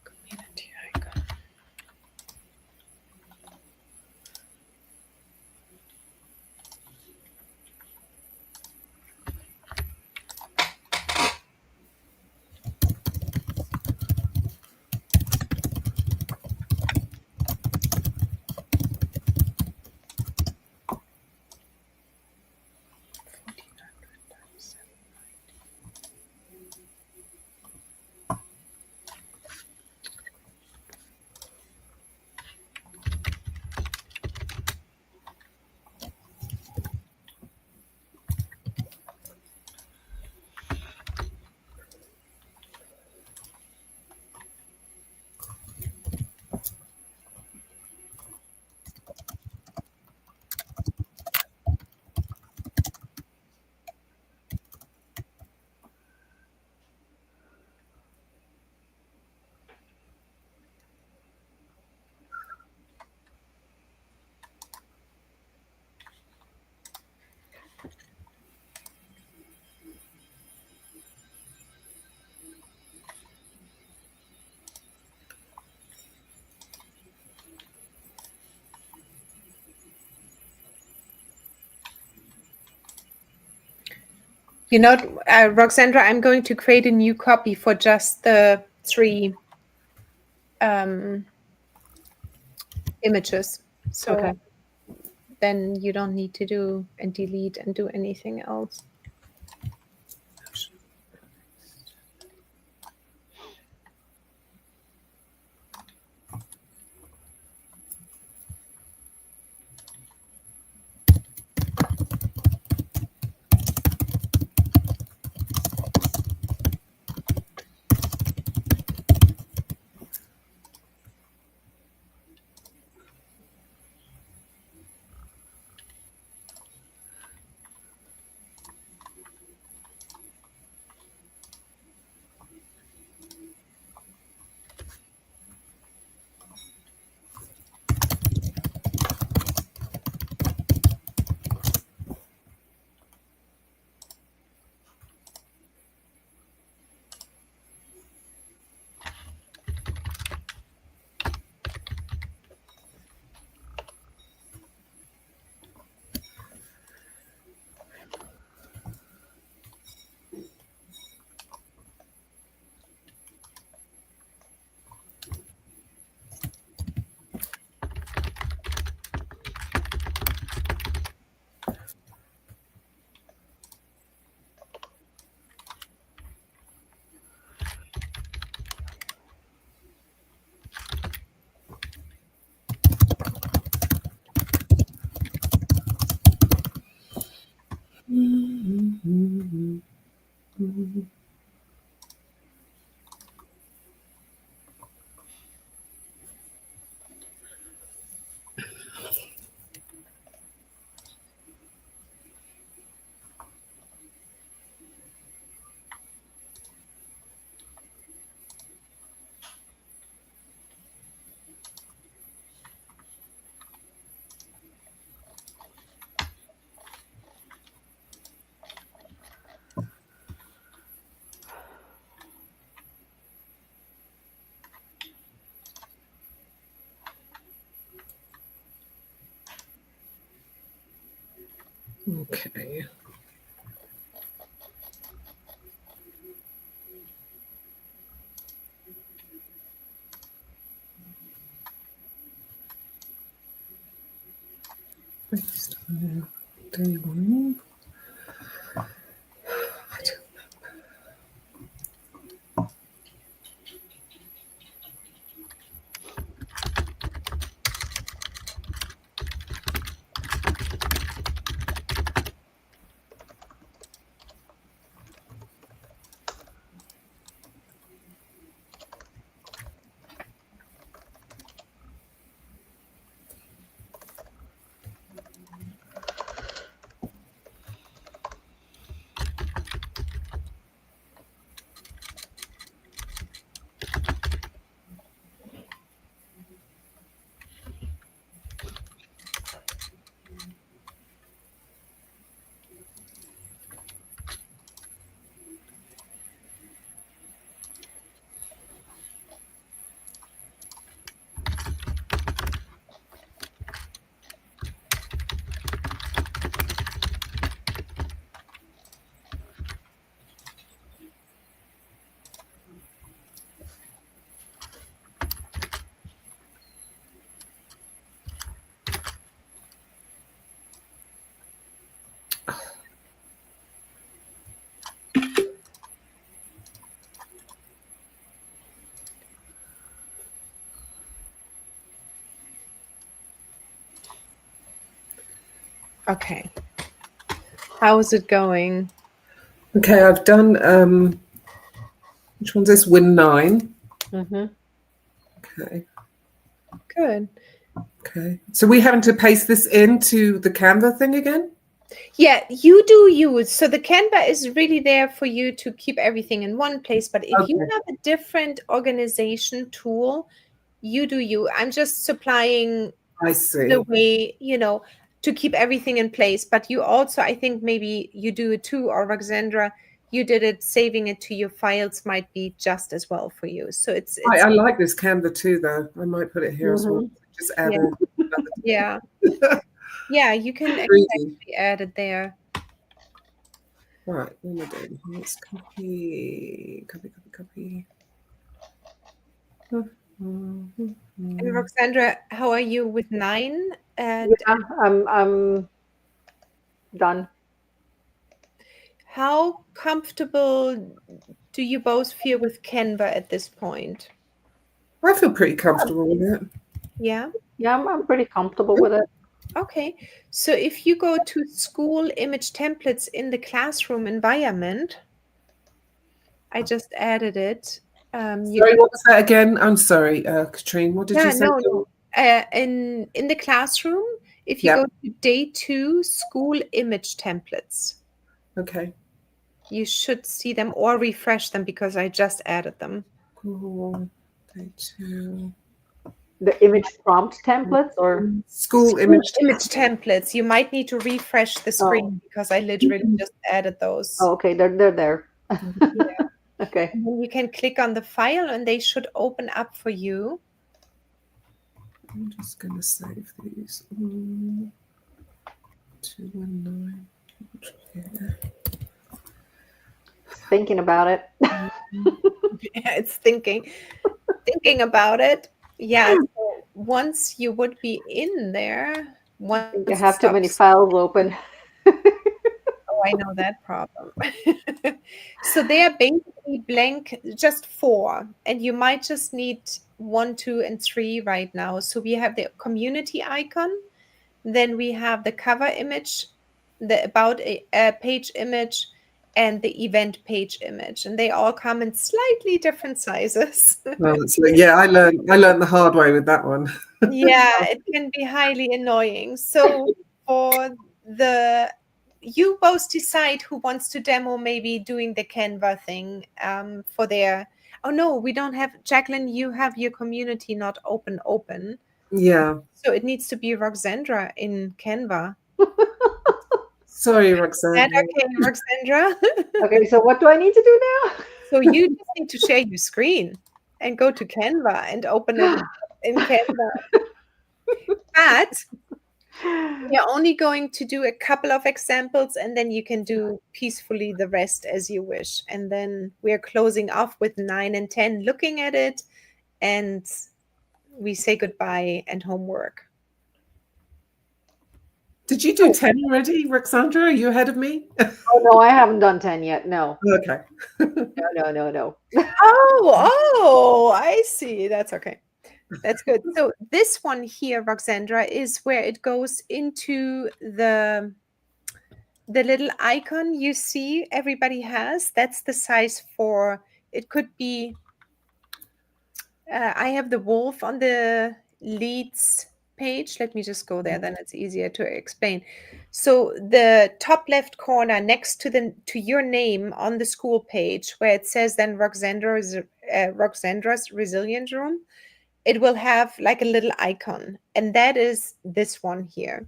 Community icon. You know, Ruxandra, I'm going to create a new copy for just the 3 images. So Okay. then you don't need to do and delete and do anything else. Okay. Next, day 1. Okay. How is it going? Okay, I've done, which one's this? Win 9. Mm-hmm. Okay. Good. Okay. So we having to paste this into the Canva thing again? Yeah, you do use. So the Canva is really there for you to keep everything in one place. But if you have a different organization tool, you do you. I'm just supplying I see. the way, to keep everything in place. But you also, I think maybe you do it too, or Ruxandra, you did it, saving it to your files might be just as well for you. So it's I like this Canva too, though. I might put it here as well. Just add yeah. Yeah, you can Greedy. exactly add it there. Right, what am I doing? Let's copy. And Ruxandra, how are you with 9? Yeah, I'm done. How comfortable do you both feel with Canva at this point? I feel pretty comfortable with it. Yeah? Yeah, I'm pretty comfortable with it. Okay. So if you go to Skool image templates in the classroom environment, I just added it. Sorry, what was that again? I'm sorry, Katrine. What did you say? No. In the classroom, if you go to day 2, Skool image templates. Okay. You should see them or refresh them because I just added them. Cool. Day 2. The image prompt templates or Skool image templates. You might need to refresh the screen because I literally just added those. Oh, okay, they're there. Yeah. Okay. And then you can click on the file and they should open up for you. I'm just going to save these. 219. Thinking about it. Yeah, it's thinking about it. Yeah. So once you would be in there, You have too many files open. Oh, I know that problem. So they are basically blank, just 4, and you might just need 1, 2, and 3 right now. So we have the community icon, then we have the cover image, the about a page image, and the event page image, and they all come in slightly different sizes. Well, yeah, I learned the hard way with that one. Yeah, it can be highly annoying. So you both decide who wants to demo maybe doing the Canva thing for their. Oh no, we don't have Jacqueline. You have your community not open. Yeah. So it needs to be Ruxandra in Canva. Sorry, Ruxandra. Okay, Ruxandra. Okay, so what do I need to do now? So you just need to share your screen and go to Canva and open it in Canva. But we're only going to do a couple of examples and then you can do peacefully the rest as you wish. And then we're closing off with 9 and 10, looking at it, and we say goodbye and homework. Did you do 10 already, Ruxandra? Are you ahead of me? Oh, no, I haven't done 10 yet. No. Okay. No. Oh, I see. That's okay. That's good. So this one here, Ruxandra, is where it goes into the little icon you see everybody has. That's the size for, it could be, I have the wolf on the leads page. Let me just go there, then it's easier to explain. So the top left corner next to your name on the Skool page, where it says then Ruxandra's Resilience Room, it will have like a little icon, and that is this one here.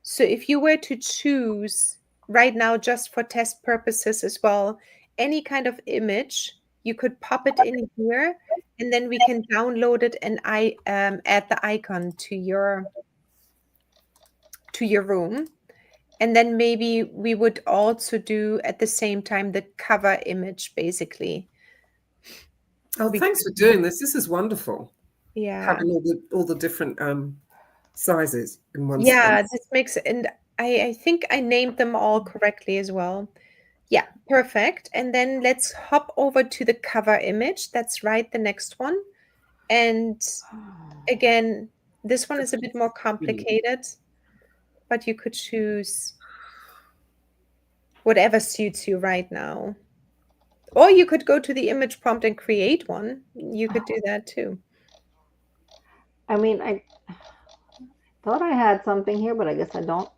So if you were to choose right now, just for test purposes as well, any kind of image, you could pop it in here, and then we can download it and add the icon to your room. And then maybe we would also do at the same time the cover image, basically. Oh, thanks for doing this. This is wonderful. Yeah. Having all the different sizes in one space. This makes, and I think I named them all correctly as well. Yeah, perfect. And then let's hop over to the cover image. That's right, the next one. And again, this one is a bit more complicated. but you could choose whatever suits you right now. Or you could go to the image prompt and create one. You could do that too. I mean, I thought I had something here, but I guess I don't.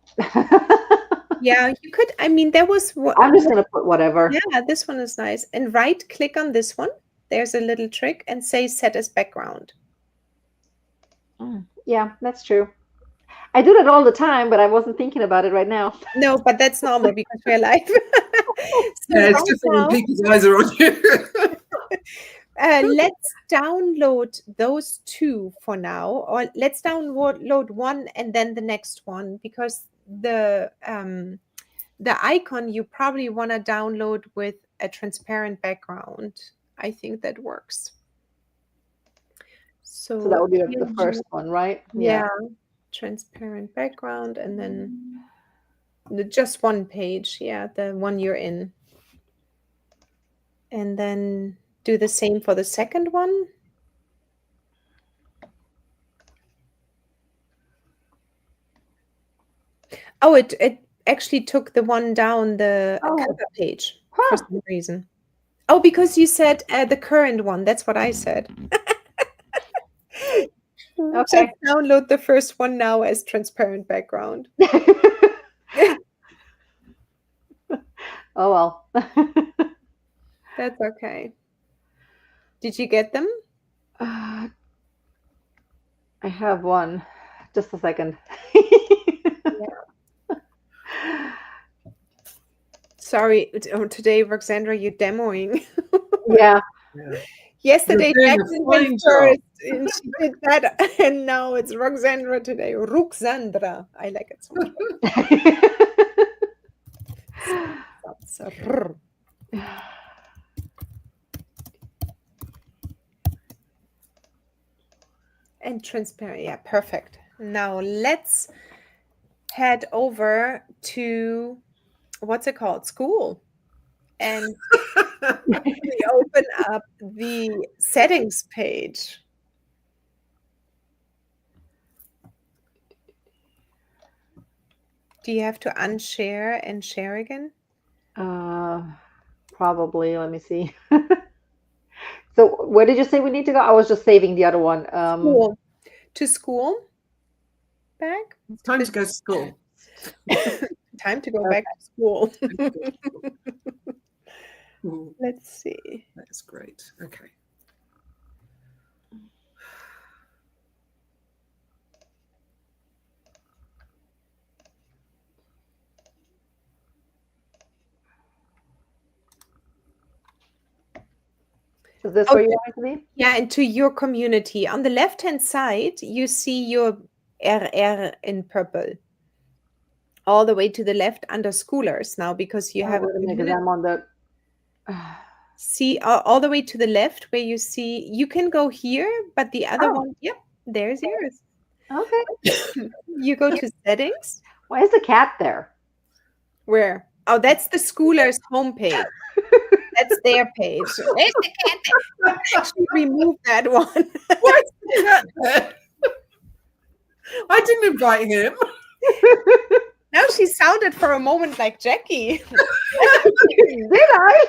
Yeah, you could. I mean, there was what. I'm just going to put whatever. Yeah, this one is nice. And right click on this one. There's a little trick and say set as background. Yeah, that's true. I do that all the time, but I wasn't thinking about it right now. No, but that's normal because we're live. It's just when people's eyes are on you. Let's download those two for now, or let's download one and then the next one, because the icon you probably want to download with a transparent background. I think that works. So that would be the first one, right? Yeah. Transparent background, and then just one page. Yeah, the one you're in. And then do the same for the second one. Oh, it actually took the one down the cover page for some reason. Oh, because you said the current one. That's what I said. Okay. Just download the first one now as transparent background. Oh, well. That's okay. Did you get them? I have one. Just a second. Sorry, today, Ruxandra, you're demoing. Yeah. Yesterday, Jacqueline went first, and she did that, and now it's Ruxandra today. Ruxandra. I like it so much. And transparent. Yeah, perfect. Now let's head over to, what's it called? Skool. And we open up the settings page. Do you have to unshare and share again? Probably. Let me see. So where did you say we need to go? I was just saving the other one. Skool. To Skool. Back. It's time to go to school. Time to go back to school. Let's see. That's great. Okay. Is this where you want to be? Yeah, and to your community. On the left-hand side, you see your RR in purple. All the way to the left under schoolers now, because you have because I'm on the see all the way to the left where you see, you can go here, but the other one, yep, there's yours. Okay. You go to settings. Why is the cat there? Where? Oh, that's the schoolers homepage. That's their page. There's the cat there. Actually, remove that one. Why is the cat there? I didn't invite him. Now she sounded for a moment like Jackie. Did I?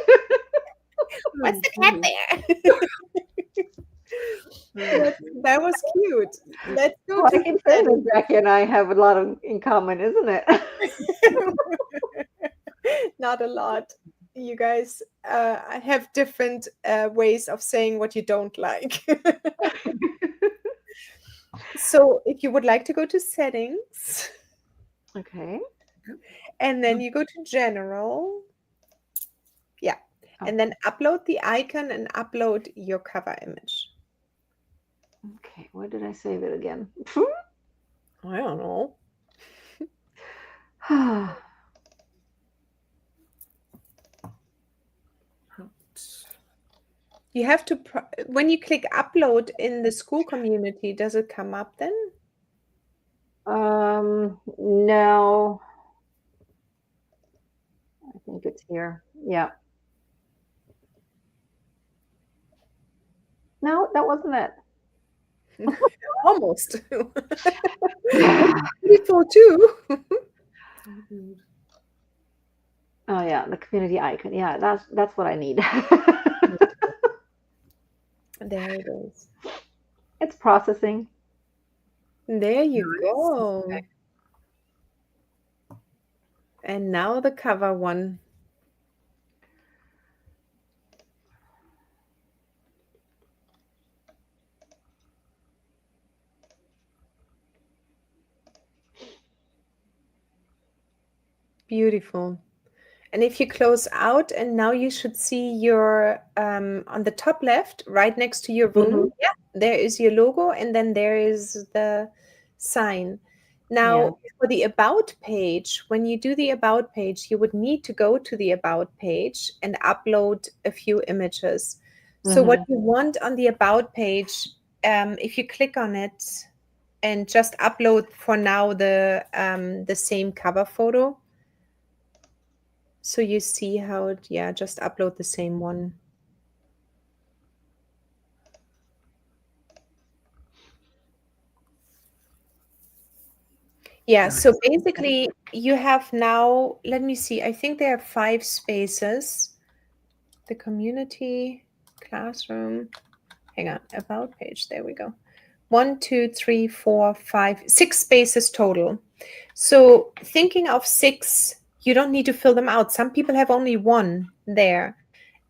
What's the cat there? That was cute. Let's go. I can say that Jackie and I have a lot in common, isn't it? Not a lot. You guys have different ways of saying what you don't like. So if you would like to go to settings. Okay. And then you go to general. Yeah. And then upload the icon and upload your cover image. Okay. Where did I save it again? I don't know. You have to, when you click upload in the Skool community, does it come up then? No. I think it's here. Yeah. No, that wasn't it. Almost. Beautiful too. Oh yeah, the community icon. Yeah, that's what I need. There it is. It's processing. There you go. Okay. And now the cover one. Beautiful. And if you close out, and now you should see your on the top left, right next to your room. Yeah, there is your logo, and then there is the sign. Now, for the about page, when you do the about page, you would need to go to the about page and upload a few images. So what you want on the about page, if you click on it and just upload for now the same cover photo. So you see how it, yeah, just upload the same one. Yeah, so basically you have now, let me see, I think there are 5 spaces. The community, classroom, hang on, about page, there we go. 1, 2, 3, 4, 5, 6 spaces total. So thinking of 6, you don't need to fill them out. Some people have only 1 there.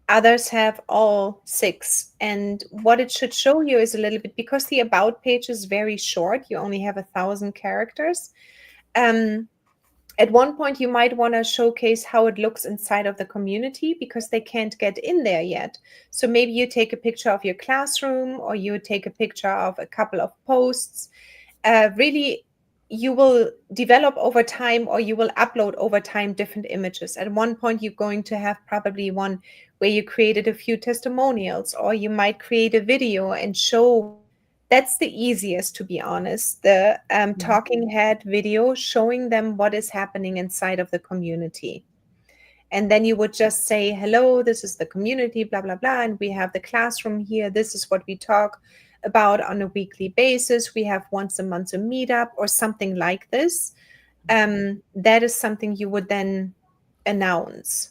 Others have all 6. And what it should show you is a little bit, because the about page is very short, you only have 1,000 characters. At one point, you might want to showcase how it looks inside of the community, because they can't get in there yet. So maybe you take a picture of your classroom, or you take a picture of a couple of posts. Really, you will develop over time, or you will upload over time different images. At one point, you're going to have probably one where you created a few testimonials, or you might create a video and show. That's the easiest, to be honest, the talking head video, showing them what is happening inside of the community. And then you would just say, hello, this is the community, blah, blah, blah. And we have the classroom here. This is what we talk about on a weekly basis. We have once a month a meetup, or something like this. That is something you would then announce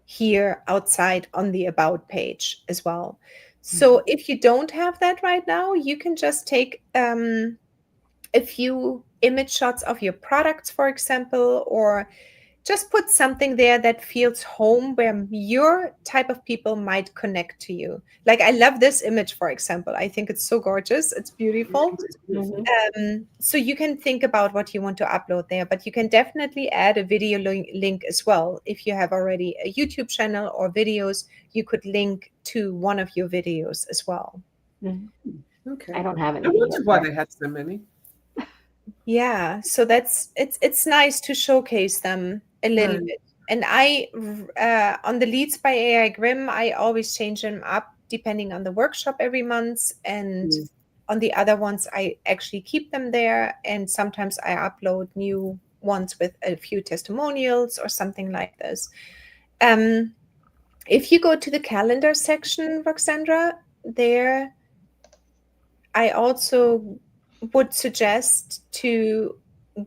here outside on the about page as well. So if you don't have that right now, you can just take a few image shots of your products, for example, or just put something there that feels home, where your type of people might connect to you. Like, I love this image, for example. I think it's so gorgeous. It's beautiful. So you can think about what you want to upload there, but you can definitely add a video link as well. If you have already a YouTube channel or videos, you could link to one of your videos as well. Okay. I don't have any. I wondered why they had so many. Yeah, so it's nice to showcase them a little bit. And I on the Leads by AI Grimm, I always change them up depending on the workshop every month. And on the other ones, I actually keep them there. And sometimes I upload new ones with a few testimonials or something like this. If you go to the calendar section, Ruxandra, there I also would suggest to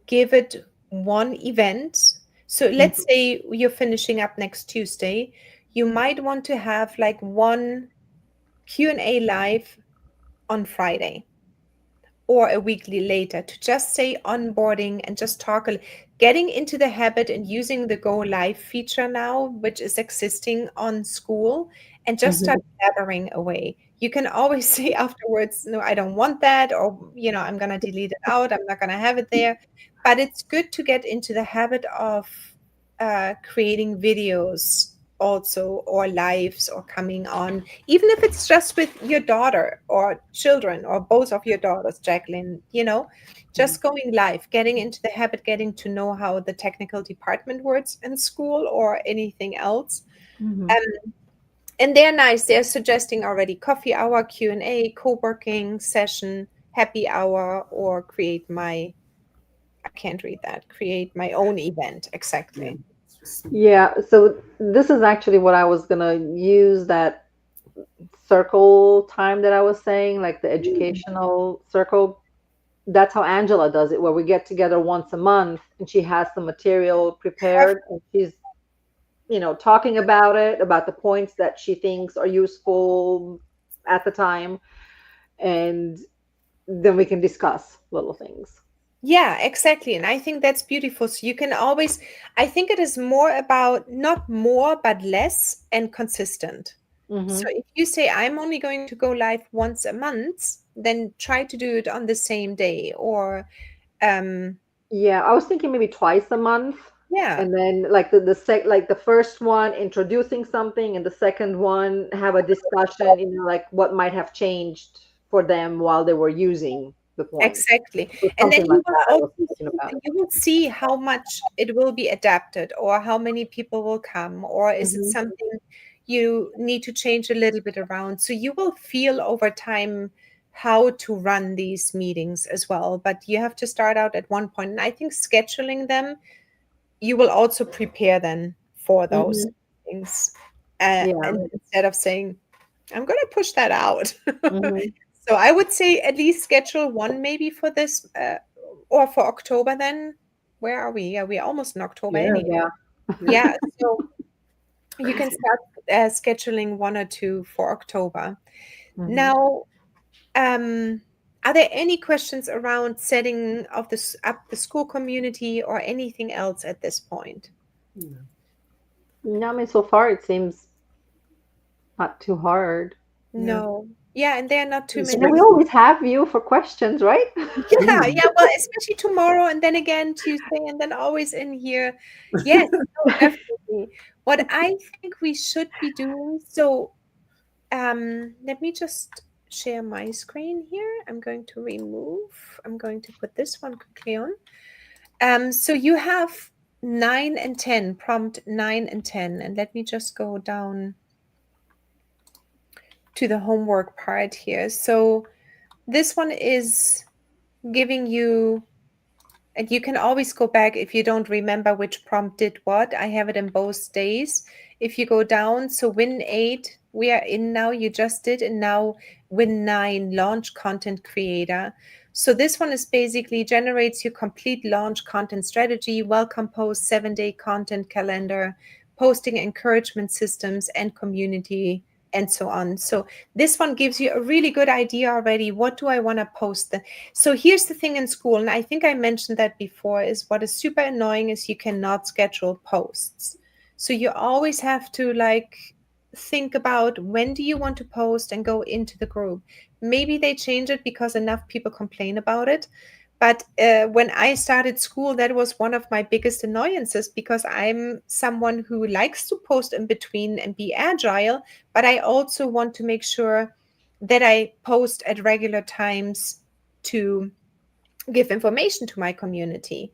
give it one event. So let's say you're finishing up next Tuesday. You might want to have like one Q&A live on Friday, or a weekly later, to just say onboarding and just talk, getting into the habit and using the go live feature now, which is existing on Skool, and just start blabbering away. You can always say afterwards, no, I don't want that, or, I'm going to delete it out. I'm not going to have it there. But it's good to get into the habit of creating videos also, or lives, or coming on, even if it's just with your daughter or children, or both of your daughters, Jacqueline, just going live, getting into the habit, getting to know how the technical department works in school, or anything else. And they're nice. They're suggesting already coffee hour, Q&A, co-working session, happy hour, or create my own event. Exactly. Yeah, so this is actually what I was gonna use, that circle time that I was saying, like the educational circle, that's how Angela does it, where we get together once a month and she has the material prepared and she's, talking about it, about the points that she thinks are useful at the time. And then we can discuss little things. Yeah, exactly. And I think that's beautiful. So you can always, I think it is more about not more, but less and consistent. So if you say, I'm only going to go live once a month, then try to do it on the same day. Or, Yeah, I was thinking maybe twice a month. yeah, And then like the first one introducing something and the second one have a discussion, like what might have changed for them while they were using the point. exactly. So And then something like that I was also thinking about. you will see how much it will be adapted, or how many people will come, or is it something you need to change a little bit around. So you will feel over time how to run these meetings as well. But you have to start out at one point. And I think scheduling them, you will also prepare then for those things. Yeah. And instead of saying, I'm going to push that out. So I would say at least schedule one maybe for this, or for October then. Where are we? Yeah, we're almost in October anyway. Yeah. Yeah, so you can start scheduling one or two for October. Now, are there any questions around setting of this up the Skool community or anything else at this point? No, I mean, so far it seems not too hard. No. Yeah, and there are not too many. We always have you for questions, right? Yeah, well, especially tomorrow and then again Tuesday and then always in here. Yes, no, definitely. What I think we should be doing, so let me just share my screen here. I'm going to put this one quickly on. So you have 9 and 10, prompt 9 and 10, and let me just go down to the homework part here. So this one is giving you, and you can always go back if you don't remember which prompt did what. I have it in both days. If you go down, so Win 8, we are in now, you just did, and now Win 9, launch content creator. So this one is basically generates your complete launch content strategy, welcome post, 7-day content calendar, posting encouragement systems and community, and so on. So this one gives you a really good idea already. What do I want to post? So here's the thing in Skool, and I think I mentioned that before, is what is super annoying is you cannot schedule posts. So you always have to think about when do you want to post and go into the group. Maybe they change it because enough people complain about it. But when I started Skool, that was one of my biggest annoyances, because I'm someone who likes to post in between and be agile, but I also want to make sure that I post at regular times to give information to my community.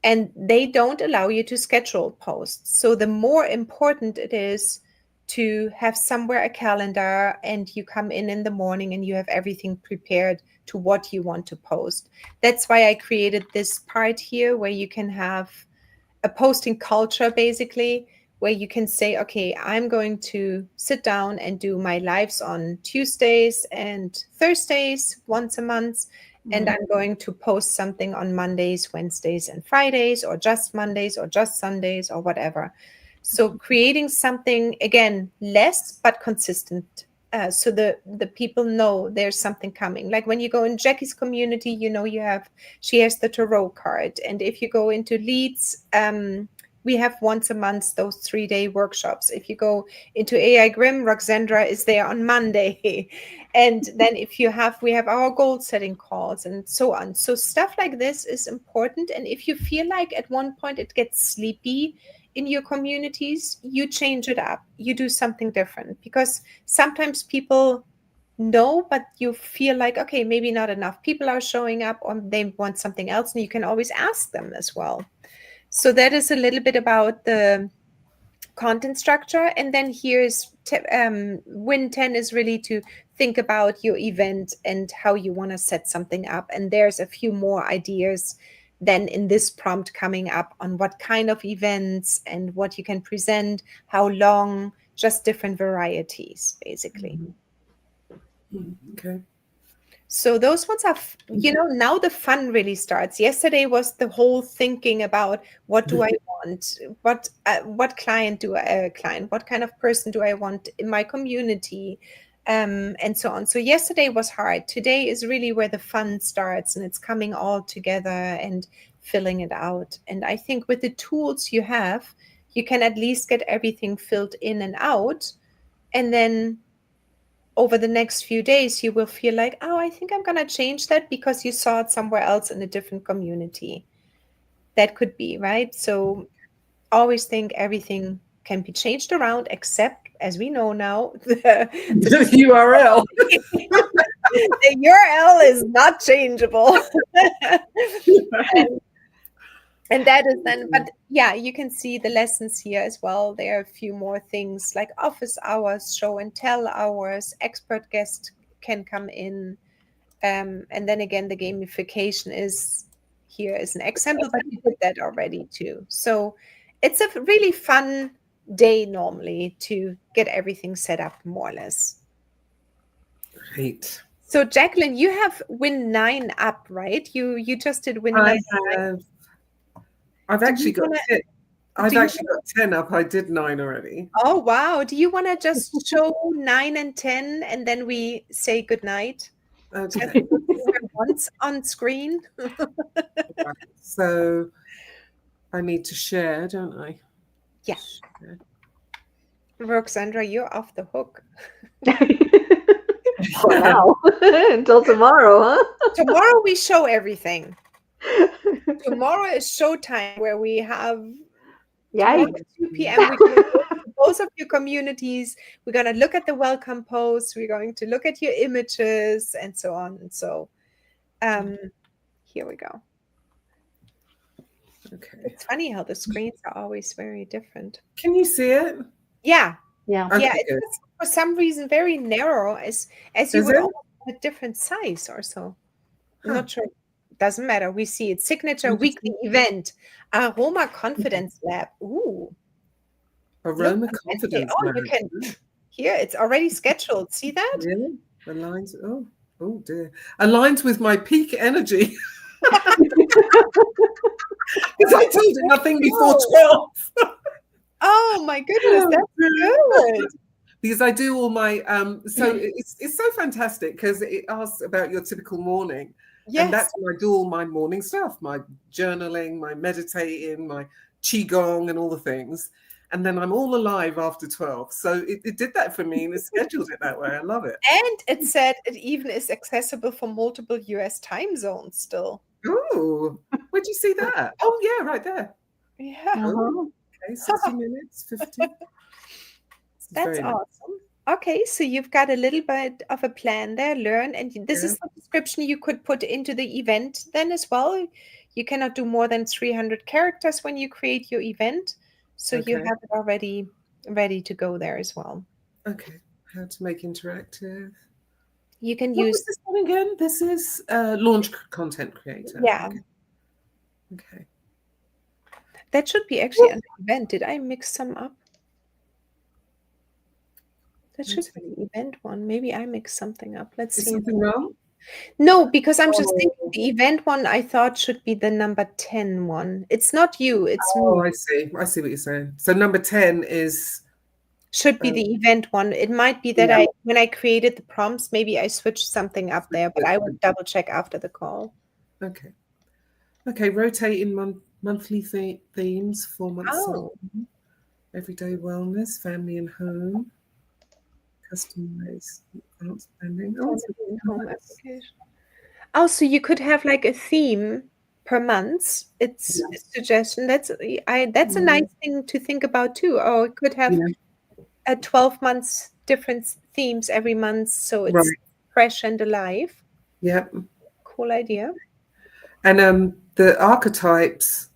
And they don't allow you to schedule posts. So the more important it is to have somewhere a calendar, and you come in the morning and you have everything prepared to what you want to post. That's why I created this part here where you can have a posting culture, basically, where you can say, okay, I'm going to sit down and do my lives on Tuesdays and Thursdays once a month. And I'm going to post something on Mondays, Wednesdays, and Fridays, or just Mondays, or just Sundays, or whatever. So creating something, again, less but consistent. So the people know there's something coming. Like when you go in Jackie's community, she has the tarot card. And if you go into Leads, we have once a month those 3-day workshops. If you go into AI Grim, Ruxandra is there on Monday. And then we have our goal setting calls and so on. So stuff like this is important. And if you feel like at one point it gets sleepy in your communities, you change it up. You do something different, because sometimes people know, but you feel like, okay, maybe not enough people are showing up, or they want something else, and you can always ask them as well. So that is a little bit about the content structure. And then here's Win 10 is really to think about your event and how you want to set something up. And there's a few more ideas then in this prompt coming up on what kind of events and what you can present, how long, just different varieties, basically. Okay. So those ones are, now the fun really starts. Yesterday was the whole thinking about what do I want? What client what kind of person do I want in my community? And so on. So yesterday was hard. Today is really where the fun starts, and it's coming all together and filling it out. And I think with the tools you have, you can at least get everything filled in and out. And then over the next few days, you will feel like, oh, I think I'm going to change that because you saw it somewhere else in a different community. That could be, right? So always think everything can be changed around, except, as we know now, the URL. the URL is not changeable. And that is then, but yeah, you can see the lessons here as well. There are a few more things like office hours, show and tell hours, expert guest can come in. And then again, the gamification is here as an example, but you did that already too. So it's a really fun day normally to get everything set up more or less. Great. So Jacqueline, you have Win 9 up, right? You just did Win 9. I've actually got 10. I've actually got 10 up. I did 9 already. Oh, wow. Do you want to just show 9 and 10 and then we say goodnight? Okay. Once on screen. So I need to share, don't I? Yeah. Ruxandra, you're off the hook. For now. Until tomorrow, huh? Tomorrow we show everything. Tomorrow is showtime where we have 2 p.m. We go to both of your communities. We're going to look at the welcome posts. We're going to look at your images and so on. And so here we go. Okay. It's funny how the screens are always very different. Can you see it? Yeah. Yeah. Okay, yeah. It's for some reason very narrow as you would almost have a different size or so. I'm not sure. Doesn't matter. We see it. Signature weekly event. Aroma Confidence Lab. Ooh. Aroma Confidence Lab. You can, here, it's already scheduled. See that? Really? Aligns. Oh dear. Aligns with my peak energy. Because I told you nothing before 12. Oh my goodness, that's good. Because I do all my so it's so fantastic because it asks about your typical morning. Yes. And that's when I do all my morning stuff, my journaling, my meditating, my qigong and all the things. And then I'm all alive after 12. So it did that for me and it scheduled it that way. I love it. And it said it even is accessible for multiple US time zones still. Oh, where'd you see that? Oh, yeah, right there. Yeah. Oh, okay, 60 minutes, 50. That's awesome. Okay, so you've got a little bit of a plan there, learn, and this is the description you could put into the event then as well. You cannot do more than 300 characters when you create your event. So you have it already ready to go there as well. Okay, how to make interactive. You can what use was this one again? This is launch content creator. Yeah. Okay. That should be actually an event. Did I mix some up? That should be the event one. Maybe I mixed something up. Let's see. Is something wrong? No, because I'm just thinking the event one I thought should be the number 10 one. It's not you, it's me. I see. I see what you're saying. So number 10 should be the event one. It might be that when I created the prompts, maybe I switched something up there, but I would double check after the call. Okay. Okay, rotating monthly themes, 4 months. Everyday wellness, family and home. Customize spending. So you could have like a theme per month. It's a suggestion. That's a nice thing to think about too. Or it could have a 12 months different themes every month, so it's fresh and alive. Yep. Cool idea. And the archetypes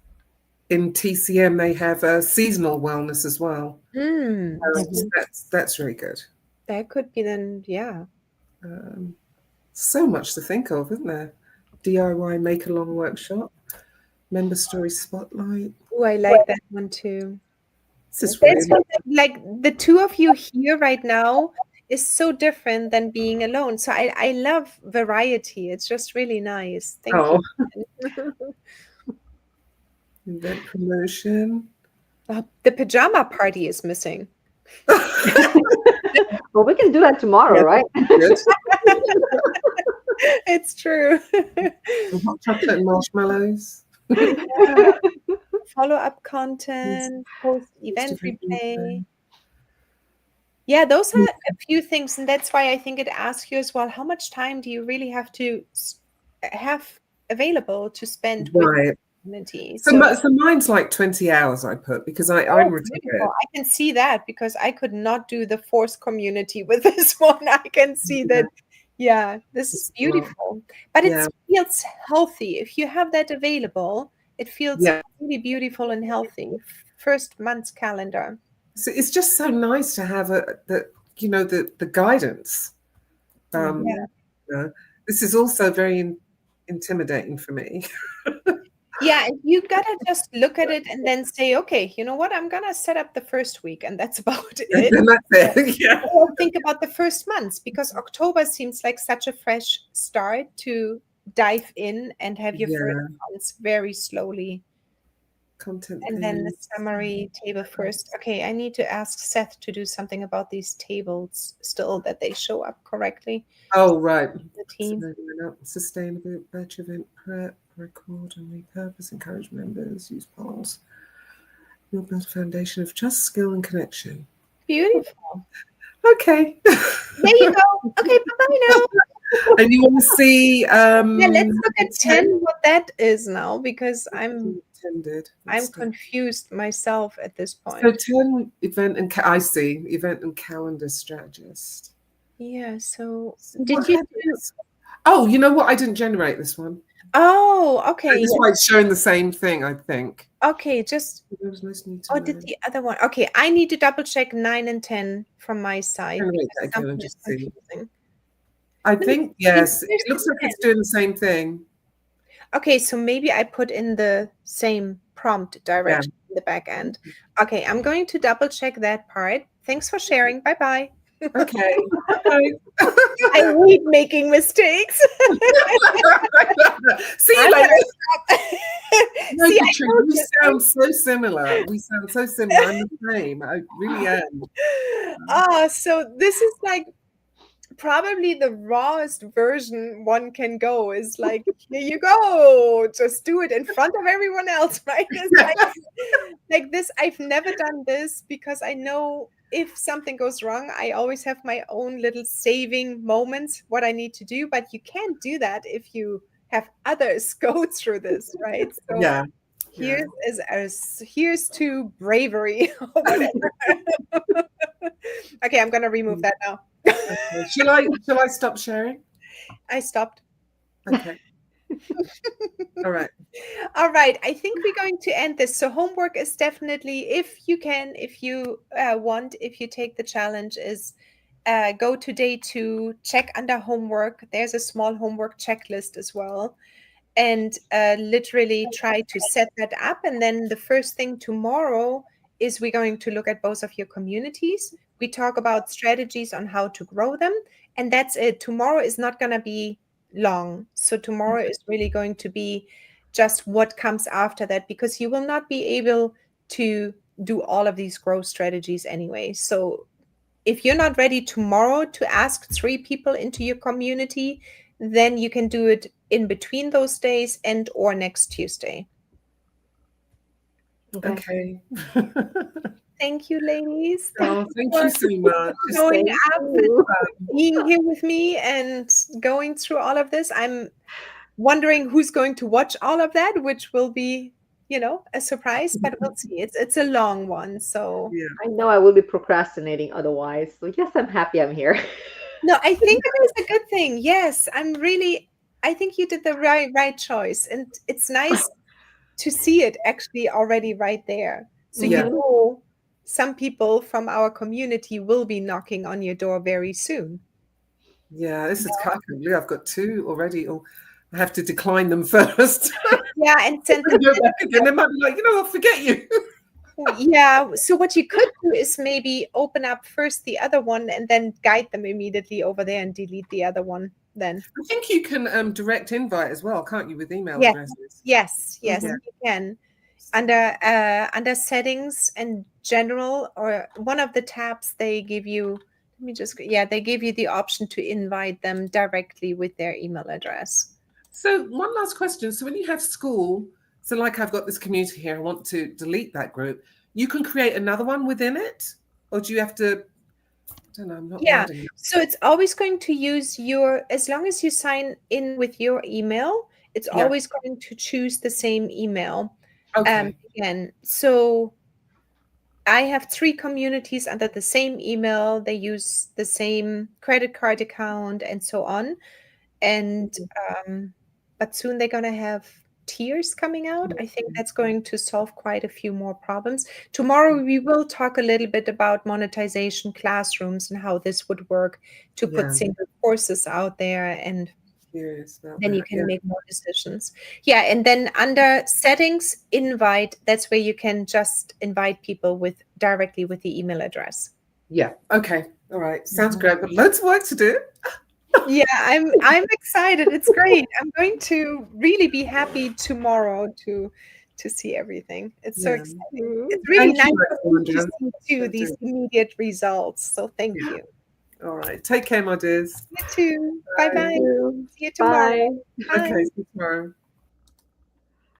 in TCM, they have seasonal wellness as well. That's really good. That could be then, so much to think of, isn't there? DIY make-along workshop, member story spotlight. Oh, I like that one too. This is really like the two of you here right now, is so different than being alone. So I love variety. It's just really nice. Thank Oh, you. event promotion. The pajama party is missing. Well, we can do that tomorrow, right? Good. It's true. Hot chocolate and marshmallows. Follow-up content, post event Post-event replay. Yeah, those are a few things, and that's why I think it asks you as well, how much time do you really have to have available to spend with the community? So mine's like 20 hours I put, because I'm retired. I can see that, because I could not do the force community with this one. I can see that. Yeah, this is beautiful, but it feels healthy. If you have that available, it feels really beautiful and healthy. First month's calendar. So it's just so nice to have the guidance. This is also very intimidating for me. Yeah, and you gotta just look at it and then say, okay, you know what? I'm gonna set up the first week, and that's about it. And that's it. Yeah. Or think about the first months, because October seems like such a fresh start to dive in and have your first months very slowly. Content and then the summary table first. Okay, I need to ask Seth to do something about these tables still, that they show up correctly. Oh, right. The team. Sustainable batch event prep, record and repurpose, encourage members, use polls. You'll build a foundation of trust, skill, and connection. Beautiful. Okay. There you go. Okay, bye-bye now. And you want to see yeah, let's look at 10 what that is now, because I'm confused myself at this point. So 10 event and I see event and calendar strategist. Yeah, so did you do... Oh, you know what? I didn't generate this one. Oh, okay. This is why it's showing the same thing, I think. Okay, just did the other one? Okay, I need to double check 9 and 10 from my side. I think yes, it looks like it's doing the same thing. Okay, so maybe I put in the same prompt direction in the back end. Okay, I'm going to double check that part. Thanks for sharing. Bye-bye. Okay. I hate making mistakes. See you later. No, see, we sound so similar. We sound so similar. I'm the same. I really am. So this is like probably the rawest version one can go, is like, here you go, just do it in front of everyone else, right? Like this. I've never done this because I know if something goes wrong, I always have my own little saving moments, what I need to do, but you can't do that if you have others go through this, right? So here's to bravery or whatever. Okay, I'm gonna remove that now. Okay. Shall I stop sharing? I stopped. Okay. All right. I think we're going to end this. So homework is definitely, if you can, if you want, if you take the challenge, is go to day 2, check under homework. There's a small homework checklist as well, and literally try to set that up. And then the first thing tomorrow is we're going to look at both of your communities. We talk about strategies on how to grow them, and that's it. Tomorrow is not going to be long. So tomorrow is really going to be just what comes after that, because you will not be able to do all of these growth strategies anyway. So if you're not ready tomorrow to ask 3 people into your community, then you can do it in between those days and or next Tuesday. Okay. Thank you, ladies. Thank you so much. Showing up, being here with me and going through all of this. I'm wondering who's going to watch all of that, which will be, a surprise, but we'll see. It's a long one, so I know I will be procrastinating otherwise. So yes, I'm happy I'm here. No, I think it is a good thing. Yes, I think you did the right choice, and it's nice to see it actually already right there. So some people from our community will be knocking on your door very soon. Yeah, this is kind of weird. I've got 2 already. Or I have to decline them first. Yeah, and send them go back again. They might be like, I'll forget you. Yeah. So what you could do is maybe open up first the other one and then guide them immediately over there and delete the other one then. I think you can direct invite as well, can't you, with email Yes. addresses? Yes, yes, Yeah. you can. Under settings and general, or one of the tabs, they give you, let me just, they give you the option to invite them directly with their email address. So one last question. So when you have Skool, so like I've got this community here, I want to delete that group, you can create another one within it? Or do you have to, I don't know, I'm not wording it. So it's always going to use as long as you sign in with your email, it's always going to choose the same email. Okay. Again, so I have 3 communities under the same email. They use the same credit card account and so on. And but soon they're going to have tiers coming out. I think that's going to solve quite a few more problems. Tomorrow we will talk a little bit about monetization classrooms and how this would work to put single courses out there, and then you can make more decisions. And then under settings, invite, that's where you can just invite people directly with the email address. Yeah. Okay. All right. Sounds great, but loads of work to do. I'm excited. It's great. I'm going to really be happy tomorrow to see everything. It's so exciting. It's really nice to see too these immediate results. So thank you. All right. Take care, my dears. You too. Bye bye. See you tomorrow. Bye. Okay, see you tomorrow.